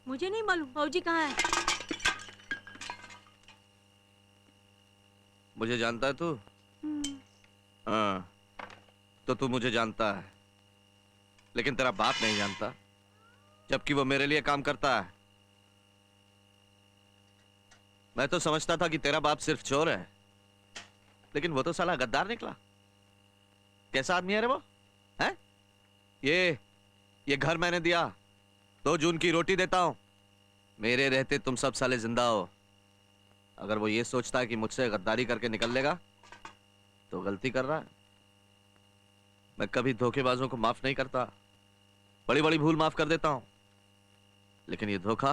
मुझे नहीं मालूम फौजी कहाँ है। मुझे जानता है तू? हाँ, तो तू मुझे जानता है, लेकिन तेरा बाप नहीं जानता, जबकि वो मेरे लिए काम करता है। मैं तो समझता था कि तेरा बाप सिर्फ चोर है, लेकिन वो तो साला गद्दार निकला। कैसा आदमी है रे वो? हैं? ये घर मैंने दिया, 2 जून की रोटी देता हूं, मेरे रहते तुम सब साले जिंदा हो। अगर वो ये सोचता है कि मुझसे गद्दारी करके निकल लेगा तो गलती कर रहा है। मैं कभी धोखेबाजों को माफ नहीं करता, बड़ी बड़ी भूल माफ कर देता हूं, लेकिन ये धोखा,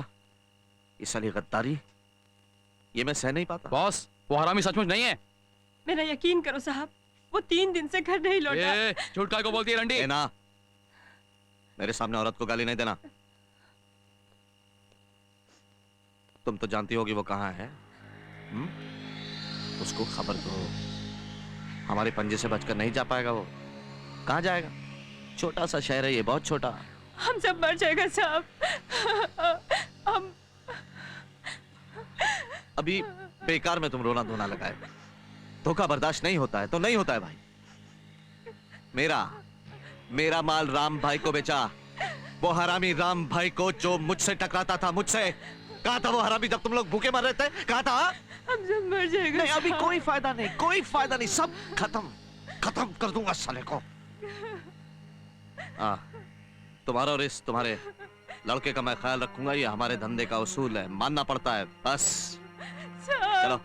ये साली गद्दारी, ये मैं सह नहीं पाता। बॉस, वो हरामी सचमुच नहीं है। मेरा यकीन करो साहब, वो 3 दिन से घर नहीं लौटा। झूठ काय को बोलती है रंडी? ना, मेरे सामने औरत को गाली नहीं देना। तुम तो जानती होगी वो कहाँ है। उसको खबर दो, हमारे पंजे से बचकर नहीं जा पाएगा वो। कहाँ जाएगा? छोटा सा शहर है ये, बहुत छोटा। हम सब मर जाएगा साहब। हम अभी बेकार में तुम रोना धोना लगाए। धोखा बर्दाश्त नहीं होता है तो नहीं होता है भाई। मेरा माल राम भाई को बेचा, वो हरामी राम भाई को जो मुझसे टकराता था, मुझसे। कहा था वो हरामी जब तुम लोग भूखे मर रहे थे? कहा था हम सब मर जाएगा। नहीं, अभी कोई फायदा नहीं, कोई फायदा नहीं, सब खत्म कर दूंगा साले को। तुम्हारा और इस तुम्हारे लड़के का मैं ख्याल रखूंगा, ये हमारे धंधे का उसूल है, मानना पड़ता है बस। चलो।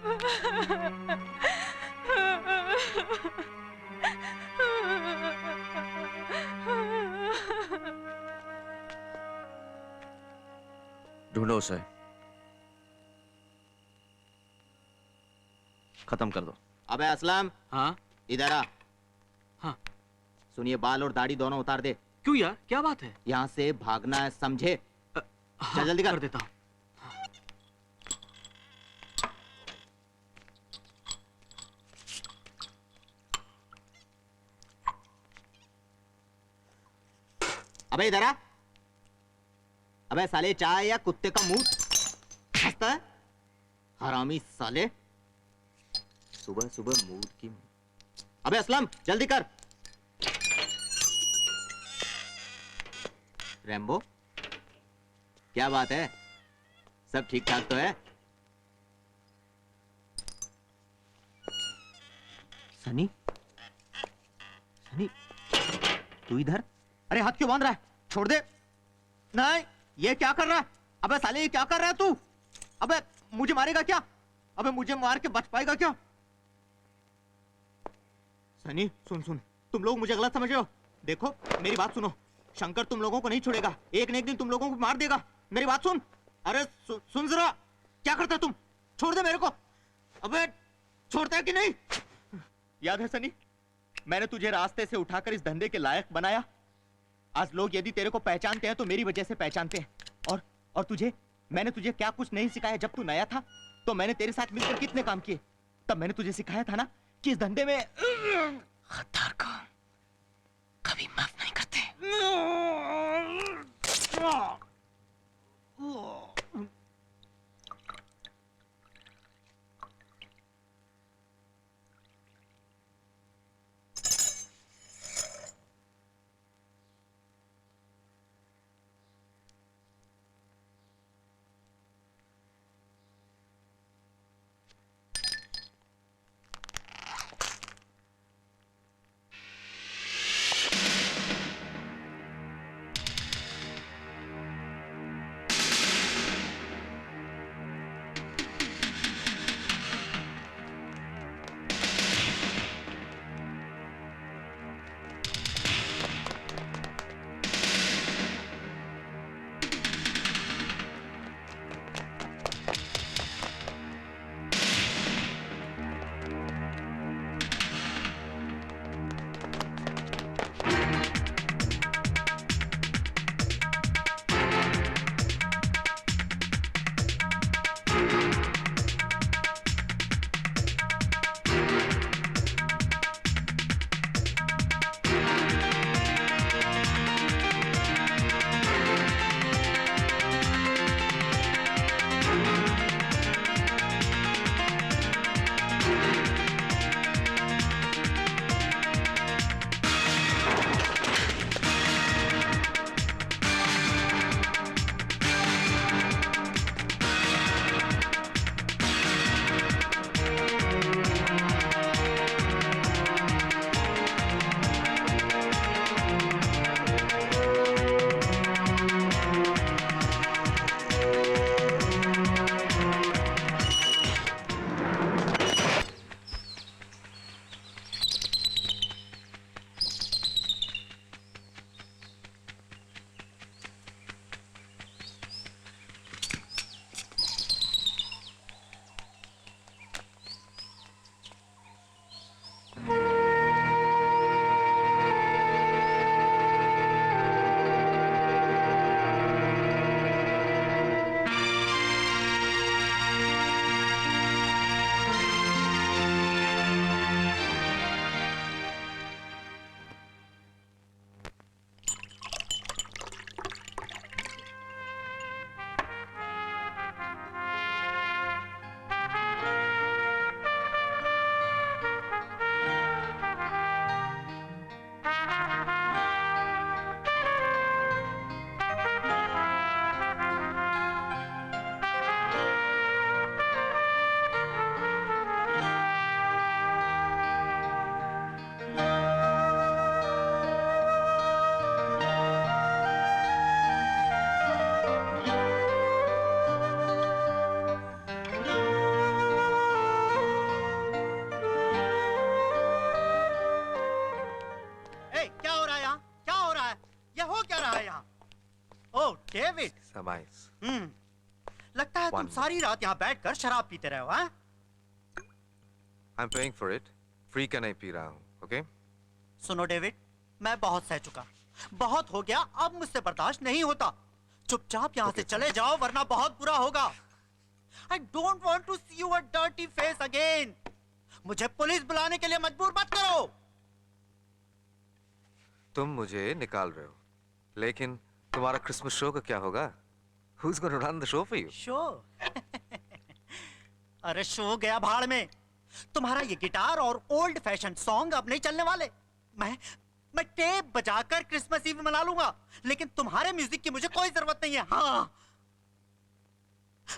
ढूंढो उसे, खत्म कर दो। अबे असलम। हाँ इधर आ। हाँ सुनिए, बाल और दाढ़ी दोनों उतार दे। क्यों यार, क्या बात है? यहाँ से भागना है, समझे? हाँ, जल्दी कर देता हूँ। अबे इधर आ। अबे साले, चाय या कुत्ते का मुंह हंसता है? हरामी साले, सुबह सुबह मूड की। अबे असलम, जल्दी कर। रैम्बो, क्या बात है? सब ठीक ठाक तो है? सनी, सनी, तू इधर? अरे हाथ क्यों बांध रहा है? छोड़ दे। नहीं, ये क्या कर रहा है? अबे साले, ये क्या कर रहा है तू? अबे मुझे मारेगा क्या? अबे मुझे मार के बच पाएगा क्या? सनी, सुन, तुम लोग मुझे गलत समझ रहे हो। देखो मेरी बात सुनो, शंकर तुम लोगों को नहीं छोड़ेगा, एक न एक दिन तुम लोगों को मार देगा। मेरी बात सुन। अरे सुन जरा, क्या करता है तुम? छोड़ दे मेरे को। अबे छोड़ता है कि नहीं? याद है सनी, मैंने तुझे रास्ते से उठाकर इस धंधे के लायक बनाया। आज लोग यदि तेरे को पहचानते हैं तो मेरी वजह से पहचानते हैं। और मैंने तुझे क्या कुछ नहीं सिखाया। जब तू नया था तो मैंने तेरे साथ मिलकर कितने काम किए। तब मैंने तुझे सिखाया था ना कि इस धंधे में गद्दार को कभी माफ नहीं करते। nice. लगता है तुम One. सारी रात यहाँ बैठकर शराब पीते रहे हो, हाँ? I'm paying for it. Free का नहीं पी रहा हूँ, okay? सुनो डेविड, मैं बहुत सह चुका, बहुत हो गया, अब मुझसे बर्दाश्त नहीं होता। चुपचाप यहाँ से चले जाओ वरना बहुत बुरा होगा। I don't want to see your dirty face again. मुझे पुलिस बुलाने के लिए मजबूर मत करो। तुम मुझे निकाल रहे हो, लेकिन तुम्हारा क्रिसमस शो का क्या होगा? Who's going to run the show for you? Show? अरे शो गया भाड़ में। तुम्हारा ये गिटार और ओल्ड फैशन सॉन्ग अब नहीं चलने वाले। मैं टेप बजाकर क्रिसमस ईव मना लूंगा, लेकिन तुम्हारे म्यूजिक की मुझे कोई जरूरत नहीं है। हाँ,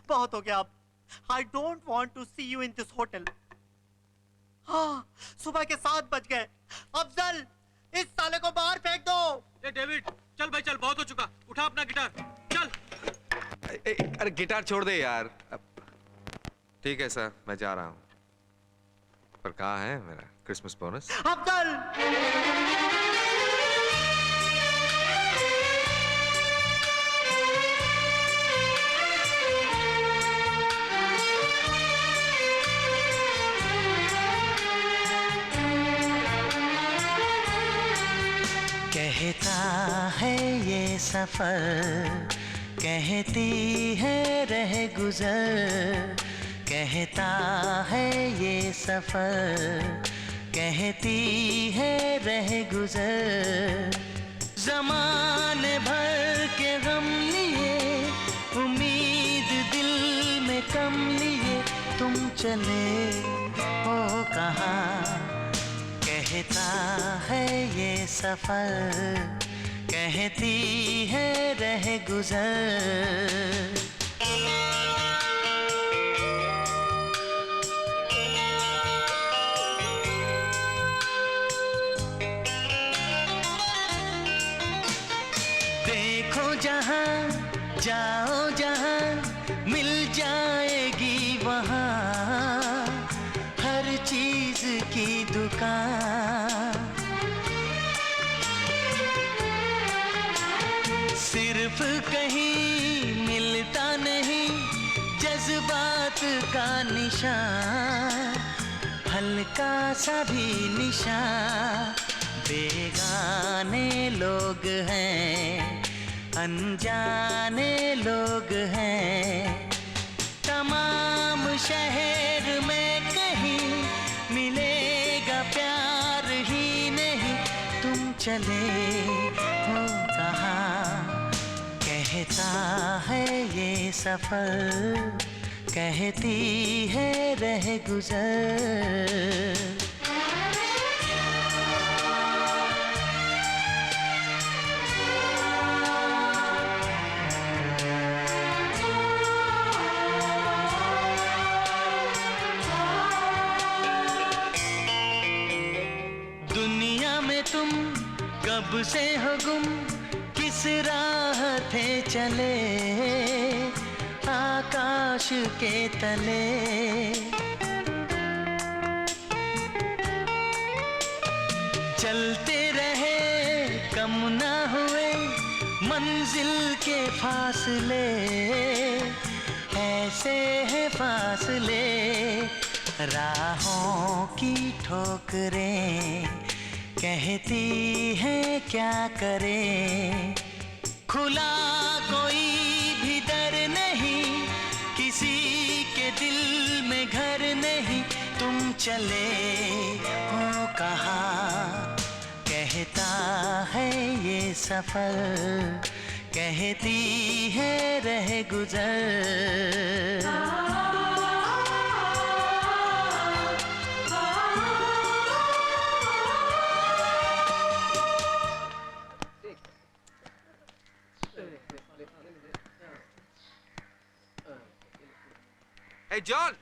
बहुत हो गया अब। I don't want to see you in this hotel. हाँ, सुबह के 7 बज गए। अफजल, इस साले को बाहर फेंक दो। ए डेविड, चल भाई चल, बहुत हो चुका, उठा अपना गिटार, चल। अरे गिटार छोड़ दे यार। ठीक है सर, मैं जा रहा हूँ। पर कहाँ है मेरा क्रिसमस बोनस? अफजल! कहता है ये सफर, कहती है रह गुजर। कहता है ये सफर, कहती है रह गुजर। ज़माने भर के गम लिए, उम्मीद दिल में कम लिए, तुम चले हो कहाँ? कहता है ये सफर, कहती है रह गुजर। देखो जहाँ जाओ, जहाँ मिल जाएगी वहाँ हर चीज की दुकान। सिर्फ कहीं मिलता नहीं जज्बात का निशान, हल्का सा भी निशान। बेगाने लोग हैं, अनजाने लोग हैं, तमाम शहर में कहीं मिलेगा प्यार ही नहीं। तुम चले हो कहाँ? कहता है ये सफर, कहती है रह गुजर। दुनिया में तुम कब से हो गुम, किस राह थे चले आकाश के तले। चलते रहे कम ना हुए मंजिल के फासले, ऐसे है फासले राहों की ठोकरें, कहती हैं क्या करें। खुला कोई भी दर नहीं, किसी के दिल में घर नहीं। तुम चले हो कहाँ? कहता है ये सफर, कहती है रह गुजर। Hey John,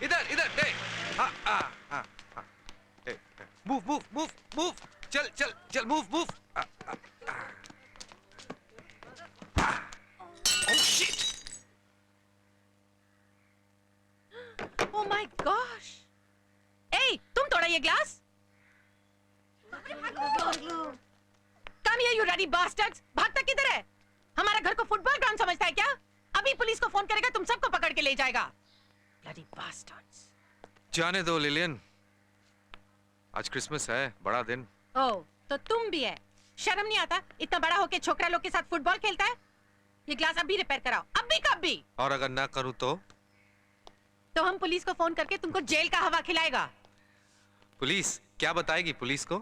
इधर इधर देख। हाँ हाँ हाँ हाँ। Move move move move। चल चल चल move move। Oh shit! Oh my gosh! Hey, तुम तोड़ा ये glass? Come here, you ruddy bastards! भागता किधर है? हमारा हमारा घर को फुटबॉल ग्राउंड समझता है क्या? अभी पुलिस को फोन करेगा, तुम सबको पकड़ के ले जाएगा। Bloody bastards. जाने दो लिलियन, आज क्रिसमस है, बड़ा दिन। ओह, तो तुम भी है? शर्म नहीं आता? इतना बड़ा होके छोकरा लोग के साथ फुटबॉल खेलता है? ये ग्लास अभी रिपेयर कराओ, अभी कभी। और अगर ना करूं तो हम पुलिस को फोन करके तुमको जेल का हवा खिलाएगा। पुलिस क्या बताएगी पुलिस को?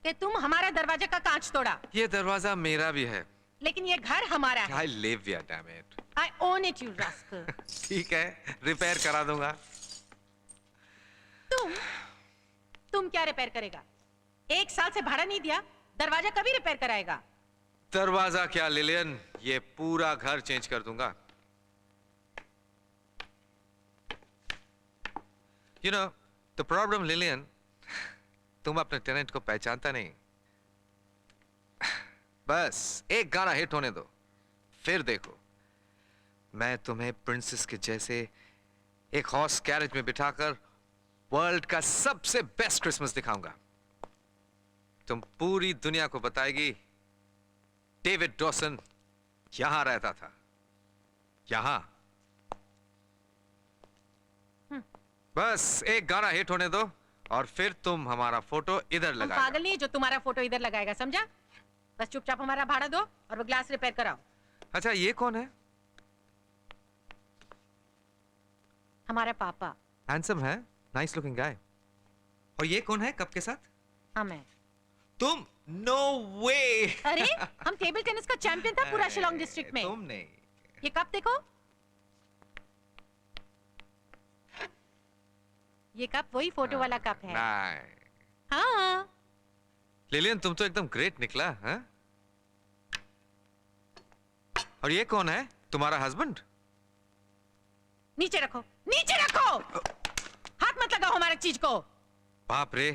कि तुम हमारा दरवाजे का कांच तोड़ा। ये दरवाजा मेरा भी है। लेकिन ये घर हमारा है। I live here, damn it. I own it, you rascal. ठीक है, रिपेयर करा दूंगा। तुम क्या रिपेयर करेगा? 1 साल से भाड़ा नहीं दिया, दरवाजा कभी रिपेयर कराएगा? दरवाजा क्या लिलियन, ये पूरा घर चेंज कर दूंगा। You know, the problem, Lillian, तुम अपने टेनेंट को पहचानता नहीं। बस एक गाना हिट होने दो, फिर देखो, मैं तुम्हें प्रिंसेस के जैसे एक हॉर्स कैरेज में बिठाकर वर्ल्ड का सबसे बेस्ट क्रिसमस दिखाऊंगा। तुम पूरी दुनिया को बताएगी डेविड डॉसन यहां रहता था, यहां। बस एक गाना हिट होने दो और फिर तुम हमारा फोटो इधर हम लगाएगा। पागल नहीं है जो तुम्हारा फोटो इधर लगाएगा, समझा? बस चुपचाप हमारा भाड़ा दो और वो ग्लास रिपेयर कराओ। अच्छा, ये कौन है? हमारा पापा। हैंडसम है, नाइस लुकिंग गाय। और ये कौन है कप के साथ? हमें। तुम? नो वे। अरे हम टेबल टेनिस का चैंपियन था पूरा शिलोंग डिस्ट्रिक्ट में। तुम नहीं। ये कप देखो, ये कप वही फोटो वाला कप है। नहीं। हाँ। लिलियन, तुम तो एकदम ग्रेट निकला, हैं? और ये कौन है? तुम्हारा हस्बैंड? नीचे रखो, नीचे रखो, हाथ मत लगाओ हमारे चीज को। बाप रे,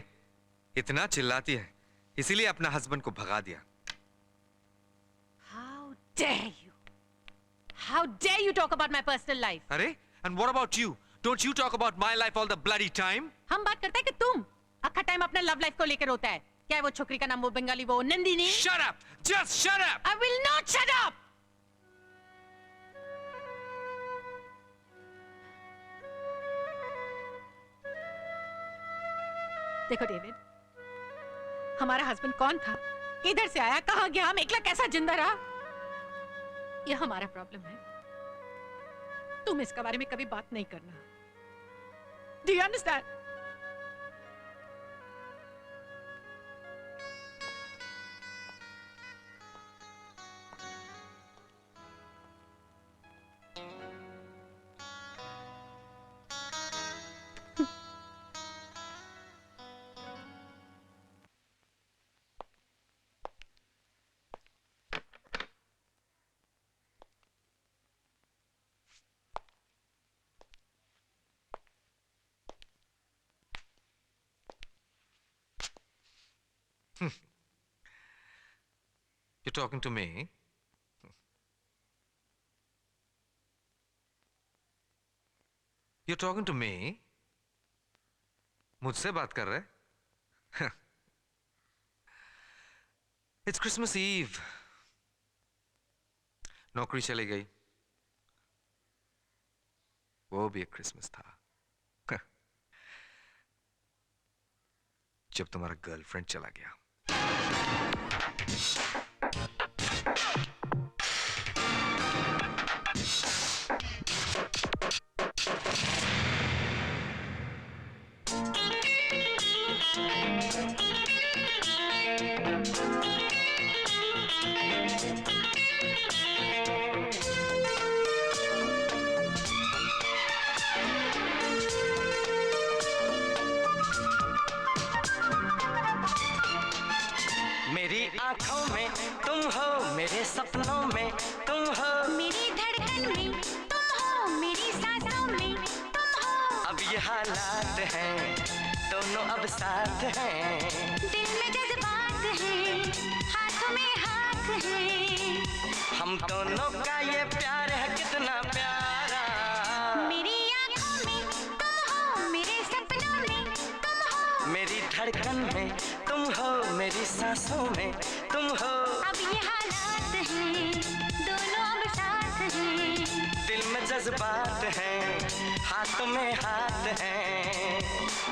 इतना चिल्लाती है, इसीलिए अपना हस्बैंड को भगा दिया। How dare you? How dare you talk about my personal life? अरे, and what about you? Don't you talk about my life all the bloody time? हम बात करते हैं कि तुम अक्खा टाइम अपने लव लाइफ को लेकर होता है। क्या है वो छोकरी का नाम, वो बंगाली, वो Nandini? Shut up! Just shut up! I will not shut up! देखो डेविड, हमारा हस्बैंड कौन था, किधर से आया, कहां गया, हम एकला कैसा जिंदा रहा, यह हमारा प्रॉब्लम है। तुम इसका बारे में कभी बात नहीं करना। Do you understand? You're talking to me? You're talking to me? मुझसे बात कर रहे? It's Christmas Eve. नौकरी चली गई, वो भी एक क्रिसमस था। जब तुम्हारा गर्लफ्रेंड चला गया। मेरी आंखों में तुम हो, मेरे सपनों में तुम हो, मेरी धड़कन में तुम हो, मेरी सांसों में तुम हो। अब ये हालात हैं, दोनों अब साथ हैं। दिल में जज्बात हैं, हाथों में हाथ हैं। हम दोनों का ये प्यार है कितना प्यारा। मेरी आंखों में तुम हो, मेरे सपनों में तुम हो, मेरी धड़कन में तुम हो, मेरी सांसों में तुम हो। अब ये हालात हैं, दोनों जज्बात हैं, हाथ में हाथ हैं।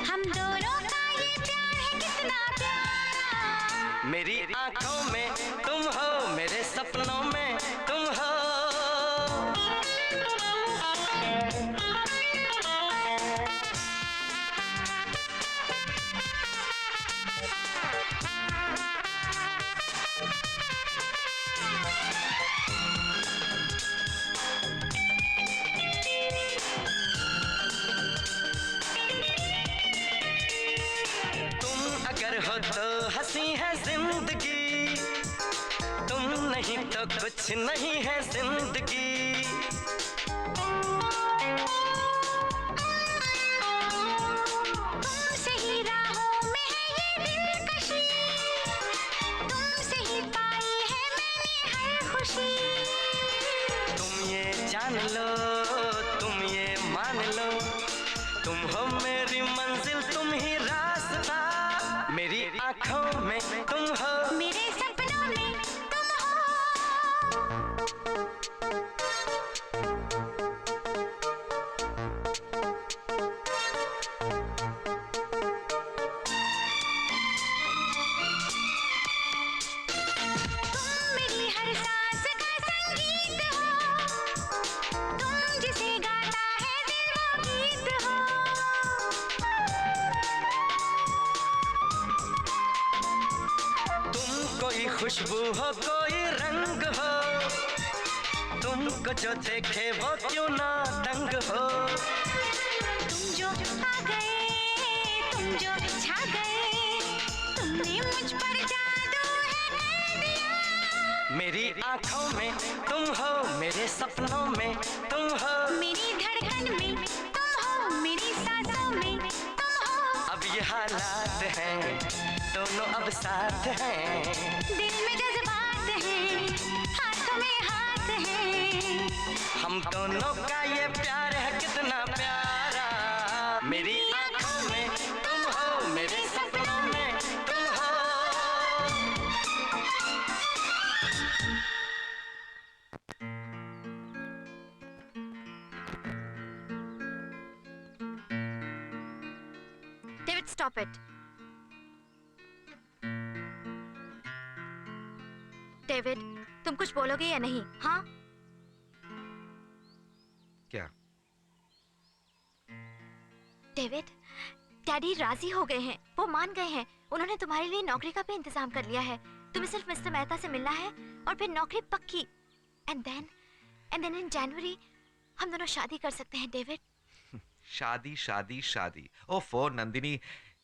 हम दोनों का ये प्यार है कितना प्यारा। मेरी आंखों में तुम हो, मेरे सपनों में तुम हो। तुम अगर हो तो हंसी है जिंदगी, तुम नहीं तो कुछ नहीं है जिंदगी। तुमसे ही राहों में है ये दिलकशी, तुमसे ही पाई है मैंने हर खुशी। तुम ये जान लो, तुम ये मान लो, तुम हो मेरी मंजिल, तुम ही रास्ता। मेरी आंखों में तुम हो, मेरे सपनों में तुम हो। तुम मेरी हर सांस का संगीत हो, तुम जिसे गाता है दिल वो गीत हो। तुम कोई खुशबू हो, कोई रंग हो, तुमको जो देखे वो क्यों ना दंग हो। तुम जो आ गए, तुम जो छा गए, तुमने मुझ पर जादू है कर दिया। मेरी आंखों में तुम हो, मेरे सपनों में तुम हो। मेरी धड़कन में तुम हो, मेरी सांसों में तुम हो। अब ये हालात हैं, दोनों अब साथ हैं। दिल में जज्बात हैं, हाथों में हाथ हैं। हम दोनों का ये प्यार है कितना प्यारा। मेरी आंखों में तुम हो, मेरे सपनों में तुम हो। David stop it. डेविड, तुम कुछ बोलोगे या नहीं? हाँ? क्या? डेविड, डैडी राजी हो गए हैं, वो मान गए हैं। उन्होंने तुम्हारे लिए नौकरी का भी इंतजाम कर लिया है। तुम्हें सिर्फ मिस्टर मेहता से मिलना है और फिर नौकरी पक्की। एंड देन इन जनवरी हम दोनों शादी कर सकते हैं डेविड। शादी शादी शादी, ओफो नंदिनी,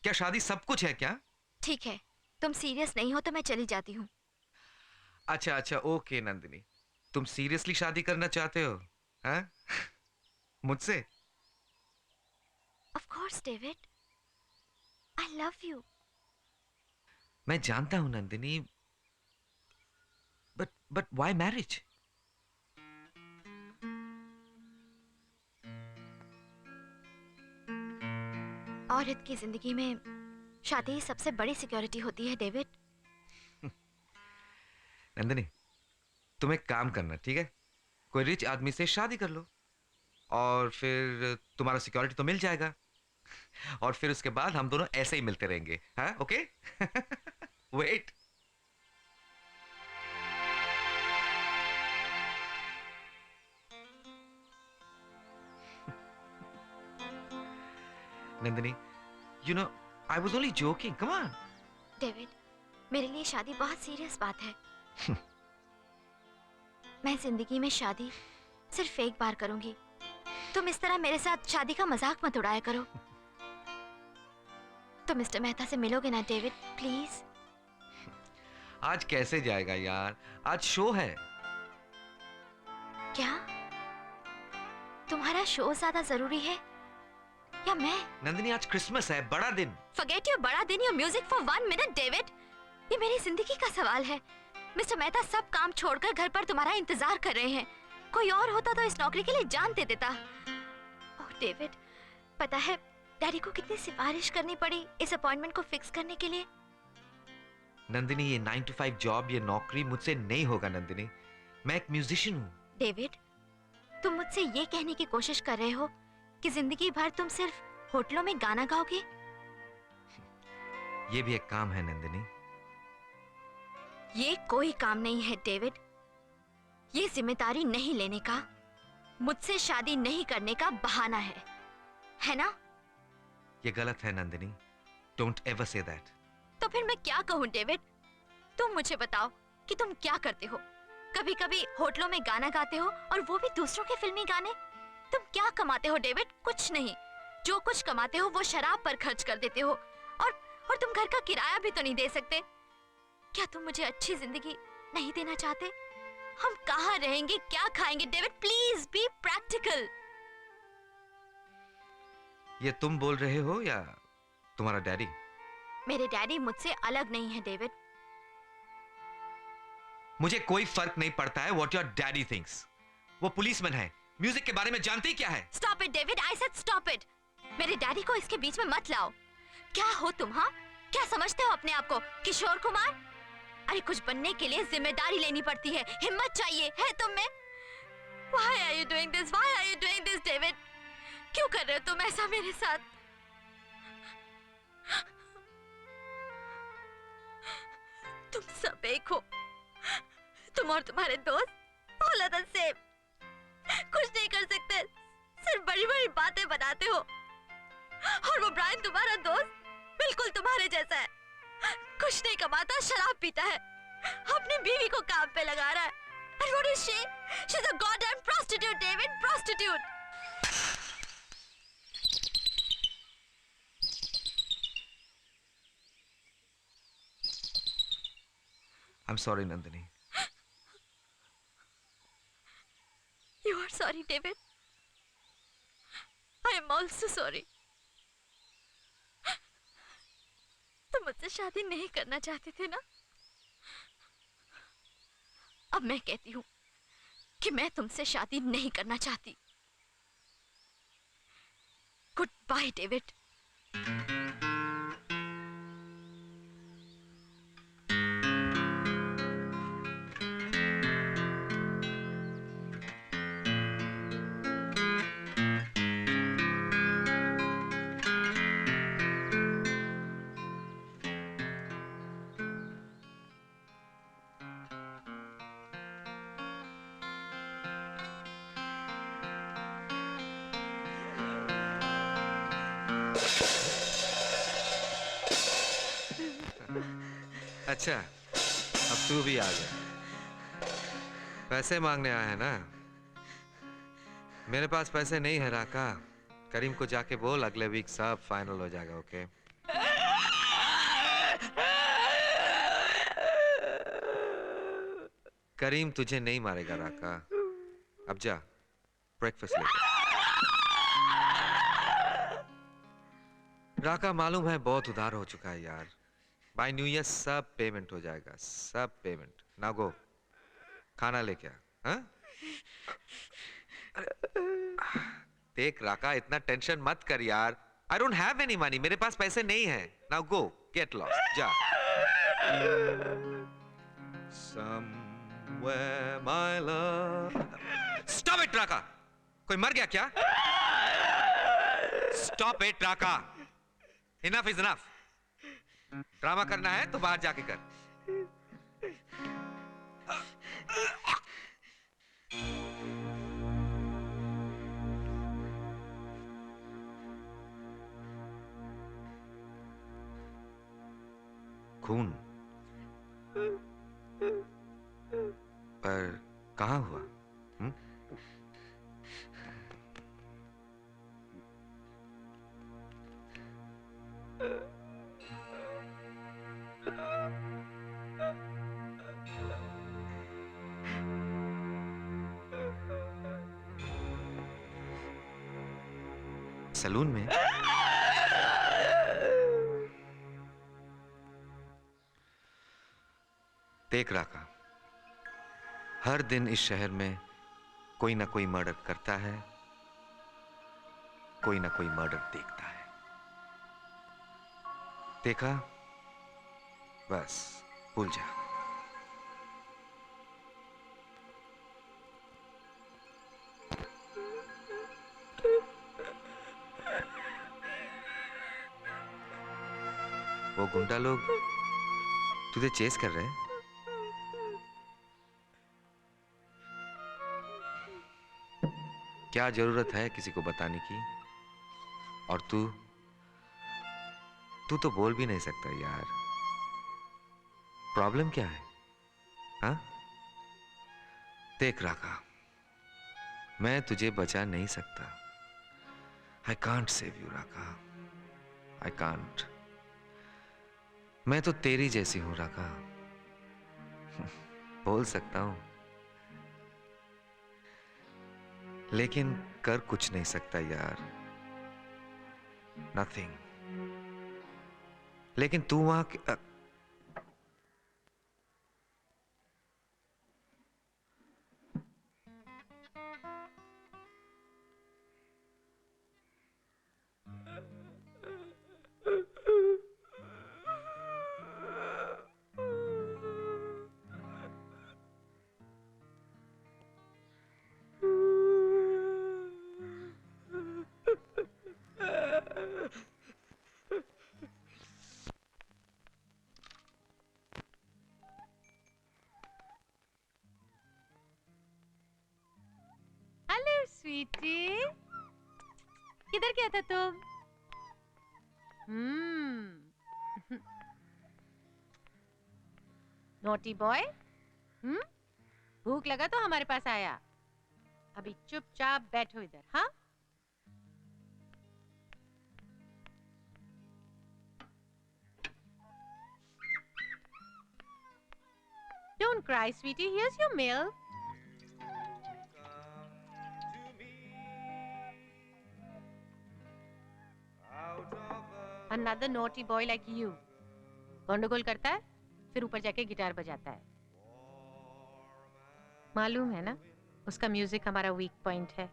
क्या शादी सब कुछ है क्या? ठीक है, तुम सीरियस नहीं हो तो मैं चली जाती हूँ। अच्छा अच्छा, ओके नंदिनी, तुम सीरियसली शादी करना चाहते हो? हाँ? मुझसे? Of course David, I love you. मैं जानता हूं नंदिनी, बट व्हाई मैरिज? औरत की जिंदगी में शादी सबसे बड़ी सिक्योरिटी होती है डेविड। नंदिनी, तुम एक काम करना, ठीक है? कोई रिच आदमी से शादी कर लो और फिर तुम्हारा सिक्योरिटी तो मिल जाएगा और फिर उसके बाद हम दोनों ऐसे ही मिलते रहेंगे। हाँ, okay? Wait. Nandini, you know, I was only joking. Come on. David, मेरे लिए शादी बहुत सीरियस बात है। मैं जिंदगी में शादी सिर्फ एक बार करूंगी। तुम इस तरह मेरे साथ शादी का मजाक मत उड़ाया करो। तुम मिस्टर मेहता से मिलोगे ना डेविड, प्लीज? आज कैसे जाएगा यार, आज शो है। क्या तुम्हारा शो ज्यादा जरूरी है या मैं? नंदिनी, आज क्रिसमस है, बड़ा दिन। Forget your बड़ा दिन, your music for 1 minute, David. ये मेरी जिंदगी का सवाल है। मिस्टर मेहता सब काम छोड़कर घर पर तुम्हारा इंतजार कर रहे हैं। कोई और होता तो इस नौकरी के लिए जान दे देता। ओह डेविड, पता है डैडी को कितनी सिफारिश करनी पड़ी इस अपॉइंटमेंट को फिक्स करने के लिए। नंदिनी, ये 9 to 5 जॉब, ये नौकरी मुझसे नहीं होगा नंदिनी। मैं एक म्यूजिशियन हूँ। डेविड, तुम मुझसे ये कहने की कोशिश कर रहे हो कि जिंदगी भर तुम सिर्फ होटलों में गाना गाओगे? ये भी एक काम है नंदिनी। ये कोई काम नहीं है डेविड। ये जिम्मेदारी नहीं लेने का, मुझसे शादी नहीं करने का बहाना है ना? ये गलत है Nandini. Don't ever say that. तो फिर मैं क्या कहूँ डेविड? तुम मुझे बताओ कि तुम क्या करते हो? कभी कभी होटलों में गाना गाते हो, और वो भी दूसरों के फिल्मी गाने। तुम क्या कमाते हो डेविड? कुछ नहीं। जो कुछ कमाते हो वो शराब पर खर्च कर देते हो, और तुम घर का किराया भी तो नहीं दे सकते। क्या तुम मुझे अच्छी जिंदगी नहीं देना चाहते? हम कहाँ रहेंगे, क्या खाएंगे? David please be practical. ये तुम बोल रहे हो या तुम्हारा डैडी? मेरे डैडी मुझसे अलग नहीं है डेविड। मुझे कोई फर्क नहीं पड़ता है व्हाट योर डैडी थिंक्स। वो पुलिसमैन है, म्यूजिक के बारे में जानते ही क्या है। Stop it David, I said stop it. मेरे डैडी को इसके बीच में मत लाओ। क्या हो तुम? हाँ, क्या समझते हो अपने आप को? किशोर कुमार? अरे कुछ बनने के लिए जिम्मेदारी लेनी पड़ती है, हिम्मत चाहिए। है तुम में? Why are you doing this? Why are you doing this, David? क्यों कर रहे हो तुम ऐसा मेरे साथ? तुम सब एक हो। तुम और तुम्हारे दोस्त all are the same। कुछ नहीं कर सकते, सिर्फ बड़ी बड़ी बातें बनाते हो। और वो ब्रायन तुम्हारा दोस्त बिल्कुल तुम्हारे जैसा है। कुछ नहीं कमाता, शराब पीता है, अपनी बीवी को काम पे लगा रहा है। And what is she? She's a goddamn prostitute, David, prostitute. I'm sorry, Nandini. You are sorry, David. I am also sorry. तुम मुझसे शादी नहीं करना चाहते थे ना? अब मैं कहती हूँ कि मैं तुमसे शादी नहीं करना चाहती। Good by David. अच्छा, अब तू भी आ गया। पैसे मांगने आया है ना? मेरे पास पैसे नहीं है राका। करीम को जाके बोल अगले वीक सब फाइनल हो जाएगा, ओके? करीम तुझे नहीं मारेगा राका। अब जा, ब्रेकफास्ट ले। राका मालूम है बहुत उधार हो चुका है यार। बाय न्यू ईयर सब पेमेंट हो जाएगा, सब पेमेंट। नाउ गो, खाना लेके आ। हाँ? देख राका, इतना टेंशन मत कर यार। I don't have any money, मेरे पास पैसे नहीं है। नाउ गो, गेट लॉस्ट, जा। Somewhere my love. Stop it, राका। कोई मर गया क्या? Stop it, Raka. Enough is enough. Drama करना है तो बाहर जाके कर। खून पर कहाँ हुआ? हुँ? सलून में? देख राका, हर दिन इस शहर में कोई ना कोई मर्डर करता है, कोई ना कोई मर्डर देखता है। देखा? बस भूल जा। वो गुंडा लोग तुझे चेस कर रहे हैं? क्या जरूरत है किसी को बताने की? और तू तो बोल भी नहीं सकता यार। प्रॉब्लम क्या है? हाँ? देख राका, मैं तुझे बचा नहीं सकता। I can't save you, Raka. I can't। मैं तो तेरी जैसी हूं राका। बोल सकता हूं, लेकिन कर कुछ नहीं सकता यार। Nothing। लेकिन तू वहां हेलो स्वीटी, किधर गया था तुम? Naughty boy. भूख लगा तो हमारे पास आया। अभी चुपचाप बैठो इधर। हाँ, Don't cry, sweetie. Here's your meal. Another naughty boy like you. गंडगोल करता है, फिर ऊपर जाके गिटार बजाता है। मालूम है ना, उसका म्यूजिक हमारा वीक पॉइंट है।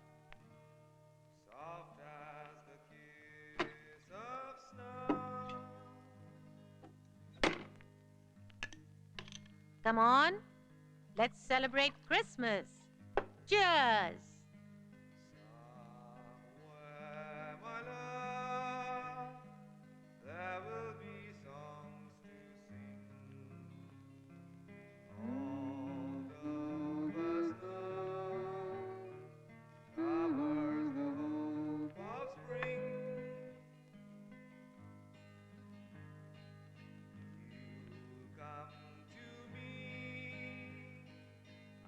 Come on, let's celebrate Christmas. Cheers.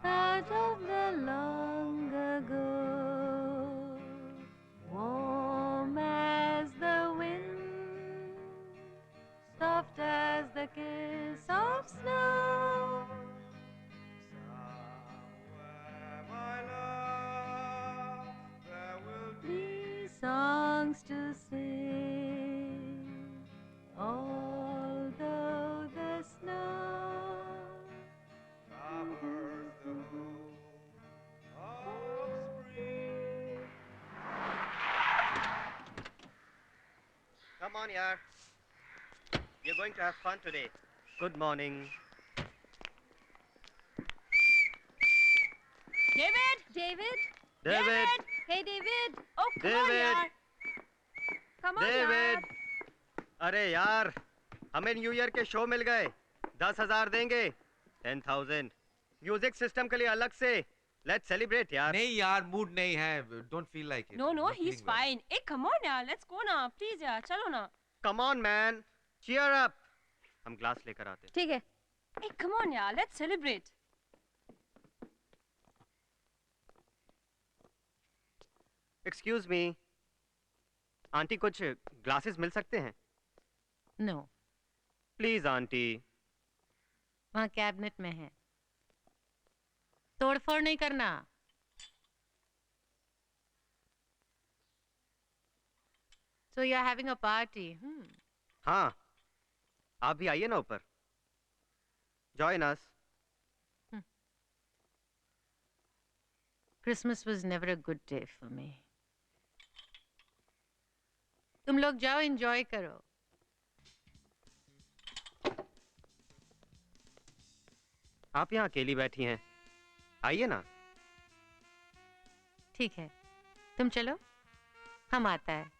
Out of the long ago, warm as the wind, soft as the kiss of snow. Somewhere, my love, there will be songs to sing, although the snow covers the whole of spring. Come on, yaar. We're going to have fun today. Good morning. David! David? David! Hey, David! Oh, come on, David! yaar. Come on, David! yaar. अरे यार, हमें new year के show मिल गए। 10,000 देंगे। 10,000 music system के लिए अलग से। लेट्स सेलिब्रेट यार। नहीं यार, मूड नहीं है। Don't feel like it. No, he's fine. Hey, come on यार, let's go ना, please यार, चलो ना. Come on man, cheer up. हम ग्लास लेकर आते हैं। ठीक है। Hey, come on यार, let's celebrate. Excuse me, aunty कुछ ग्लासेस मिल सकते हैं? No, please aunty. वहाँ कैबिनेट में है। तोड़फोड़ नहीं करना। So you're having a party? हाँ, आप भी आइए ना ऊपर। Join us. Christmas was never a good day for me. तुम लोग जाओ, enjoy करो। आप यहाँ अकेली बैठी हैं, आइए ना। ठीक है, तुम चलो, हम आता है।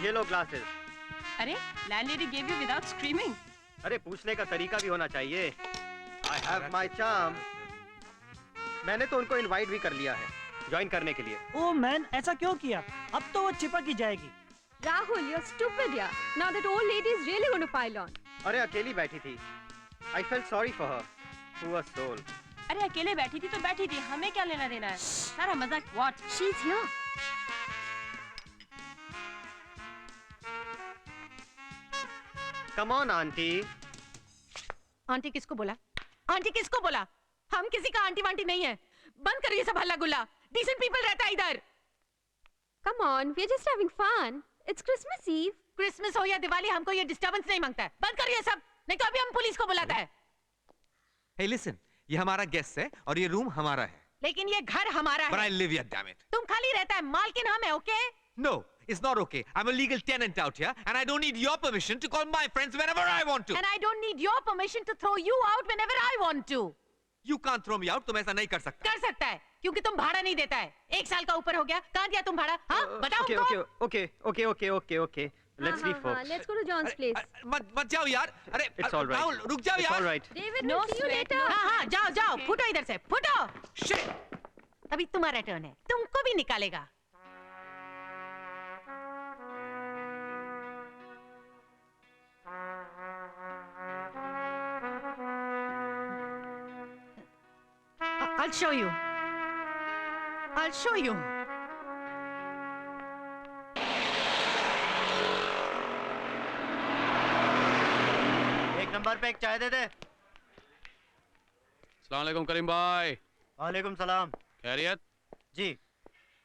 ये लो ग्लासेस। अरे landlady gave you without screaming. अरे पूछने का तरीका भी होना चाहिए। I have my charm. मैंने तो उनको इनवाइट भी कर लिया है ज्वाइन करने के लिए। ओ मैन, ऐसा क्यों किया? अब तो वो चिपक ही जाएगी। Rahul, you're stupid, yeah. Now that old lady is really going to pile on. अरे अकेली बैठी थी। I felt sorry for her. Poor soul. अरे अकेले बैठी थी तो बैठी थी, हमें क्या लेना देना है? सारा मजाक what? She's here. Come on, aunty. Aunty किसको बोला? आंटी किसको बोला? हम किसी का आंटी वांटी नहीं है। बंद करो ये सब हल्ला गुल्ला। डिसेंट पीपल रहता है इधर। Come on, we're just having fun. It's Christmas Eve. Christmas हो या दिवाली, हमको ये डिस्टर्बेंस नहीं मांगता है। बंद करो ये सब, नहीं तो अभी हम पुलिस को बुलाता है। Hey, listen, ये हमारा गेस्ट है और ये रूम हमारा है। लेकिन ये घर हमारा But I है। live here, damn it. तुम खाली रहता है, मालकिन हम है, okay? No, it's not okay. I'm a legal tenant out here, and I don't need your permission to call my friends whenever I want to. And I don't need your permission to throw you out whenever I want to. You can't throw me out. तुम ऐसा नहीं कर सकता। कर सकता है, क्योंकि तुम भाड़ा नहीं देता है। 1 साल का ऊपर हो गया, कहाँ दिया तुम भाड़ा? हाँ, बताओ Okay, हमको। okay, okay, okay, okay, okay. Let's be folks. Let's go to John's place. मत जाओ यार। अरे It's all right. राहुल, रुक जाओ It's यार। all right. David, No we'll see you sweat, later. no. हाँ, जाओ जाओ, फुटो इधर से, फुटो। Shit! अभी तुम्हारा टर्न है, तुमको भी निकालेगा। I'll show you. I'll show you. एक नंबर पे एक चाय दे दे। अस्सलाम वालेकुम करीम भाई। वालेकुम सलाम। खैरियत? जी।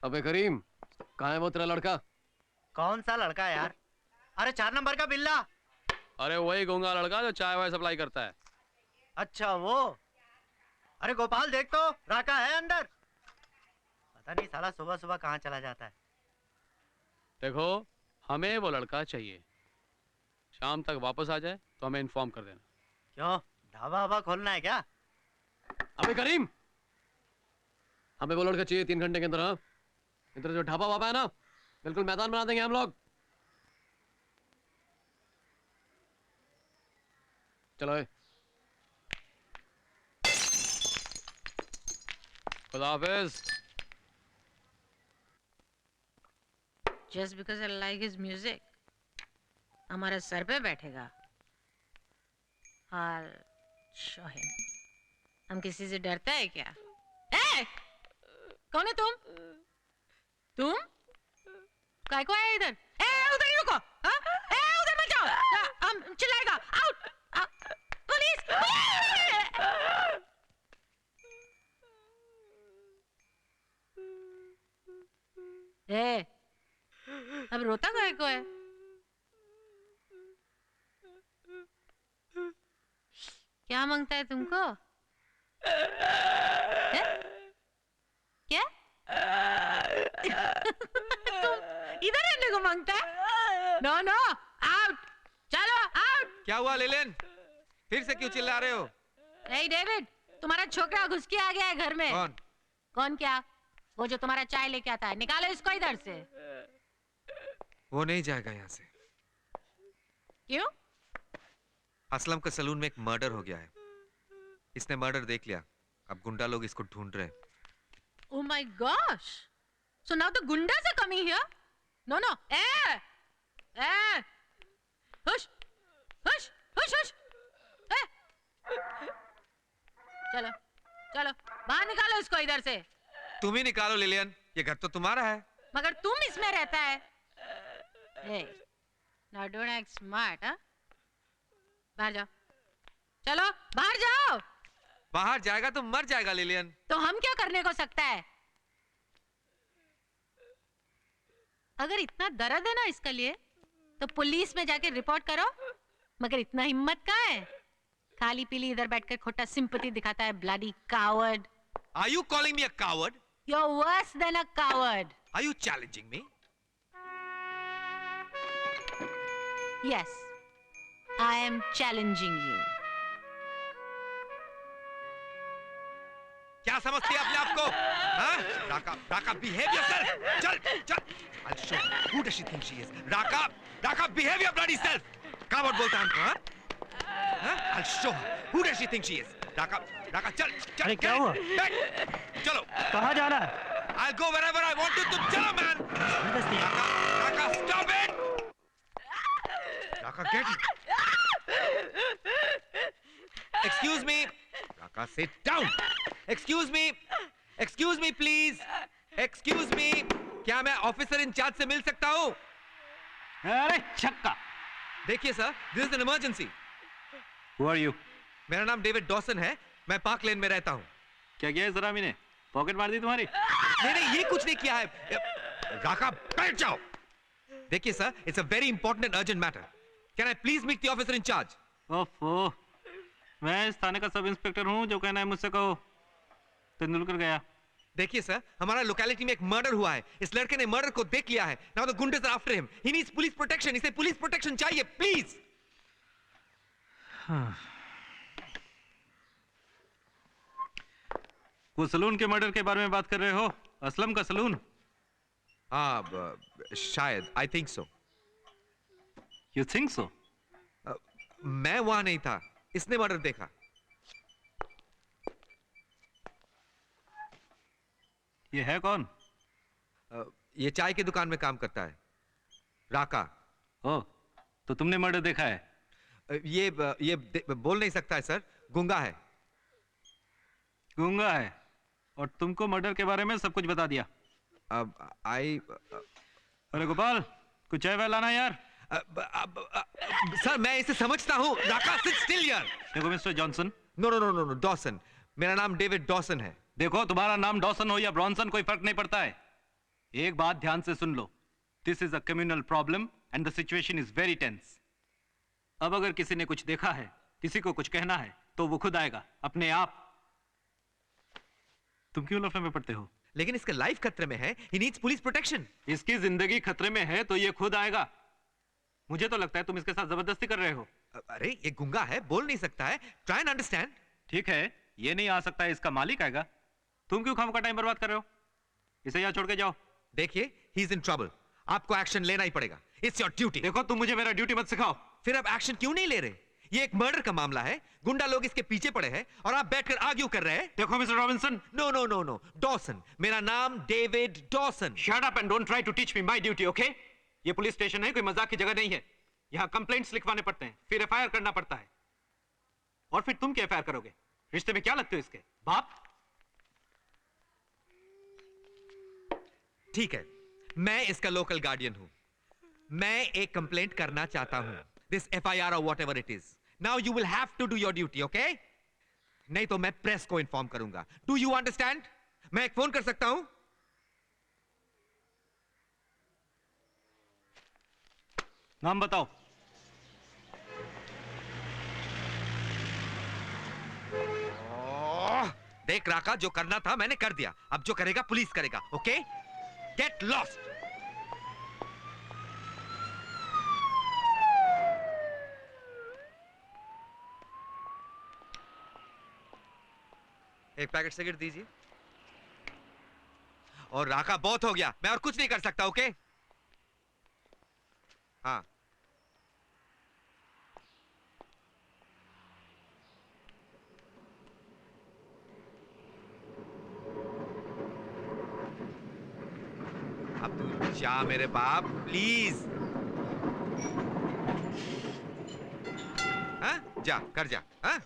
अबे करीम, कहाँ है वो तेरा लड़का? कौन सा लड़का है यार? अरे 4 नंबर का बिल्ला। अरे वही गूंगा लड़का जो चाय वाय सप्लाई करता है। अच्छा वो। अरे गोपाल देख तो, राका है अंदर। पता नहीं साला सुबह सुबह कहाँ चला जाता है। देखो, हमें वो लड़का चाहिए। शाम तक वापस आ जाए तो हमें इन्फॉर्म कर देना। क्यों, ढाबा वाबा खोलना है क्या? अबे करीम, हमें वो लड़का चाहिए 3 घंटे के अंदर। हाँ, इधर जो ढाबा वाबा है ना, बिल्कुल मैदान बना देंगे हम लोग। चलो ए। खुदा हाफिज। Just because I like his music, हमारे सर पे बैठेगा। I'll show him. हम किसी से डरता है क्या? ए! कौन है तुम? तुम? काय को आया इधर? ए, उधर ही रुको। हाँ? ए, उधर मत जाओ। हम चिल्लाएगा। आउट! पुलिस! ए, अब रोता काय को है? क्या मांगता है तुमको? है? क्या? तुम इधर रहने को मांगता है? No no, out! चलो आउट! क्या हुआ लेलेन? फिर से क्यों चिल्ला रहे हो? नहीं डेविड, तुम्हारा छोकरा घुस के आ गया है घर में। कौन? कौन क्या? वो जो तुम्हारा चाय लेके आता है, निकालो इसको इधर से। वो नहीं जाएगा यहाँ से। क्यों? असलम का सलून में एक मर्डर हो गया है। इसने मर्डर देख लिया, अब गुंडा लोग इसको ढूंढ रहे हैं। Oh my gosh! So now the gundas are coming here? No, no. Hush! Hush! Hush! Hush! चलो, चलो, बाहर निकालो इसको इधर से। तुम ही निकालो लिलियन, ये घर तो तुम्हारा है। मगर तुम इसमें रहता है। Hey, now don't act smart, huh? बाहर जाओ। चलो, बाहर जाओ। बाहर जाएगा तो मर जाएगा लिलियन। तो हम क्या करने को सकता है? अगर इतना दर्द है ना इसके लिए, तो पुलिस में जाके रिपोर्ट करो। मगर इतना हिम्मत कहाँ है? खाली पीली इधर बैठकर खोटा सिंपैथी दिखाता है, bloody coward. Are you calling me a coward? You're worse than a coward. Are you challenging me? Yes, I am challenging you. क्या समझती है अपने आप को? हाँ? राका, behave yourself. चल, चल. I'll show her. Who does she think she is? Raka, Raka, behave your bloody self. कहाँ वोट बोलता है हमको, हाँ? I'll show her. Who does she think she is? Raka, Raka, चल, चल. अरे क्या हुआ? चलो. कहाँ जाना है? I'll go wherever I want to. तुम चलो, man. Raka, Raka, stop it. Raka, get it. Excuse me. Raka, sit down. Excuse me. Excuse me, please. Excuse me. क्या मैं ऑफिसर इंचार्ज से मिल सकता हूँ? अरे छक्का। देखिए sir, this is an emergency. Who are you? मेरा नाम डेविड डॉसन है, मैं पार्क लेन में रहता हूँ। क्या किया है सरामी ने? पॉकेट मार दी तुम्हारी? नहीं नहीं, ये कुछ नहीं किया है। राका, बैठ जाओ। देखिए sir, it's a very important and urgent matter. Can I please meet the officer incharge? ओफो, मैं इस थाने का सब इंस्पेक्टर हूँ, जो कहना है मुझसे कहो। तेंदुलकर गया। देखिए सर, हमारा लोकेलिटी में एक मर्डर हुआ है। इस लड़के ने मर्डर को देख लिया है। नाउ द गुंडे are after him. He needs police protection. इसे पुलिस प्रोटेक्शन चाहिए, प्लीज। वो सलून के मर्डर के बारे में बात कर रहे हो? असलम का सलून? हाँ, शायद। I think so. You think so? मैं वहां नहीं था, इसने मर्डर देखा। ये है कौन? ये चाय की दुकान में काम करता है, राका। ओ, तो तुमने मर्डर देखा है? ये बोल नहीं सकता है सर, गूंगा है। गूंगा है और तुमको मर्डर के बारे में सब कुछ बता दिया? अरे गोपाल, कुछ चाय वाय लाना यार। सर मैं इसे समझता हूँ। Raka, sit still here. देखो mister Johnson. No no no no no, Dawson. मेरा नाम डेविड डॉसन है। देखो, तुम्हारा नाम डॉसन हो या ब्रॉनसन, कोई फर्क नहीं पड़ता है। एक बात ध्यान से सुन लो, this is a communal problem and the situation is very tense. अब अगर किसी ने कुछ देखा है, किसी को कुछ कहना है, तो वो खुद आएगा अपने आप। तुम क्यों लफड़े में पड़ते हो? लेकिन इसका लाइफ खतरे में है। ही नीड्स पुलिस प्रोटेक्शन। इसकी जिंदगी खतरे में है तो ये खुद आएगा। मुझे तो लगता है तुम इसके साथ जबरदस्ती कर रहे हो। अरे ये गूंगा है, बोल नहीं सकता है। Try and understand. ठीक है, ये नहीं आ सकता है, इसका मालिक आएगा। तुम क्यों खामखा टाइम बर्बाद कर रहे हो? इसे यहाँ छोड़ के जाओ। देखिए, ही इज इन ट्रबल। आपको एक्शन लेना ही पड़ेगा। It's your duty. देखो, तुम मुझे मेरा ड्यूटी मत सिखाओ। फिर आप एक्शन क्यों नहीं ले रहे? ये एक मर्डर का मामला है, गुंडा लोग इसके पीछे पड़े हैं और आप बैठकर आर्ग्यू कर रहे हैं। देखो mister Robinson. No no no no, Dawson. मेरा नाम David Dawson. Shut up and don't try to teach me my duty, okay? ये पुलिस स्टेशन है, कोई मजाक की जगह नहीं है। यहाँ कंप्लेंट्स लिखवाने पड़ते हैं, फिर एफआईआर करना पड़ता है। और फिर तुम क्या एफआईआर करोगे? रिश्ते में क्या लगते हो इसके? बाप? ठीक है, मैं इसका लोकल गार्डियन हूं। मैं एक कंप्लेंट करना चाहता हूं, दिस एफआईआर और whatever it is. Now you will have to do your duty, okay? नहीं तो मैं प्रेस को इन्फॉर्म करूंगा। Do you understand? मैं एक फोन कर सकता हूं? नाम बताओ। देख राका, जो करना था मैंने कर दिया। अब जो करेगा पुलिस करेगा, ओके? Get lost. एक पैकेट सिगरेट दीजिए। और राका, बहुत हो गया, मैं और कुछ नहीं कर सकता, ओके? हाँ। अब तू जा मेरे बाप, प्लीज। हाँ, जा, कर जा। हाँ?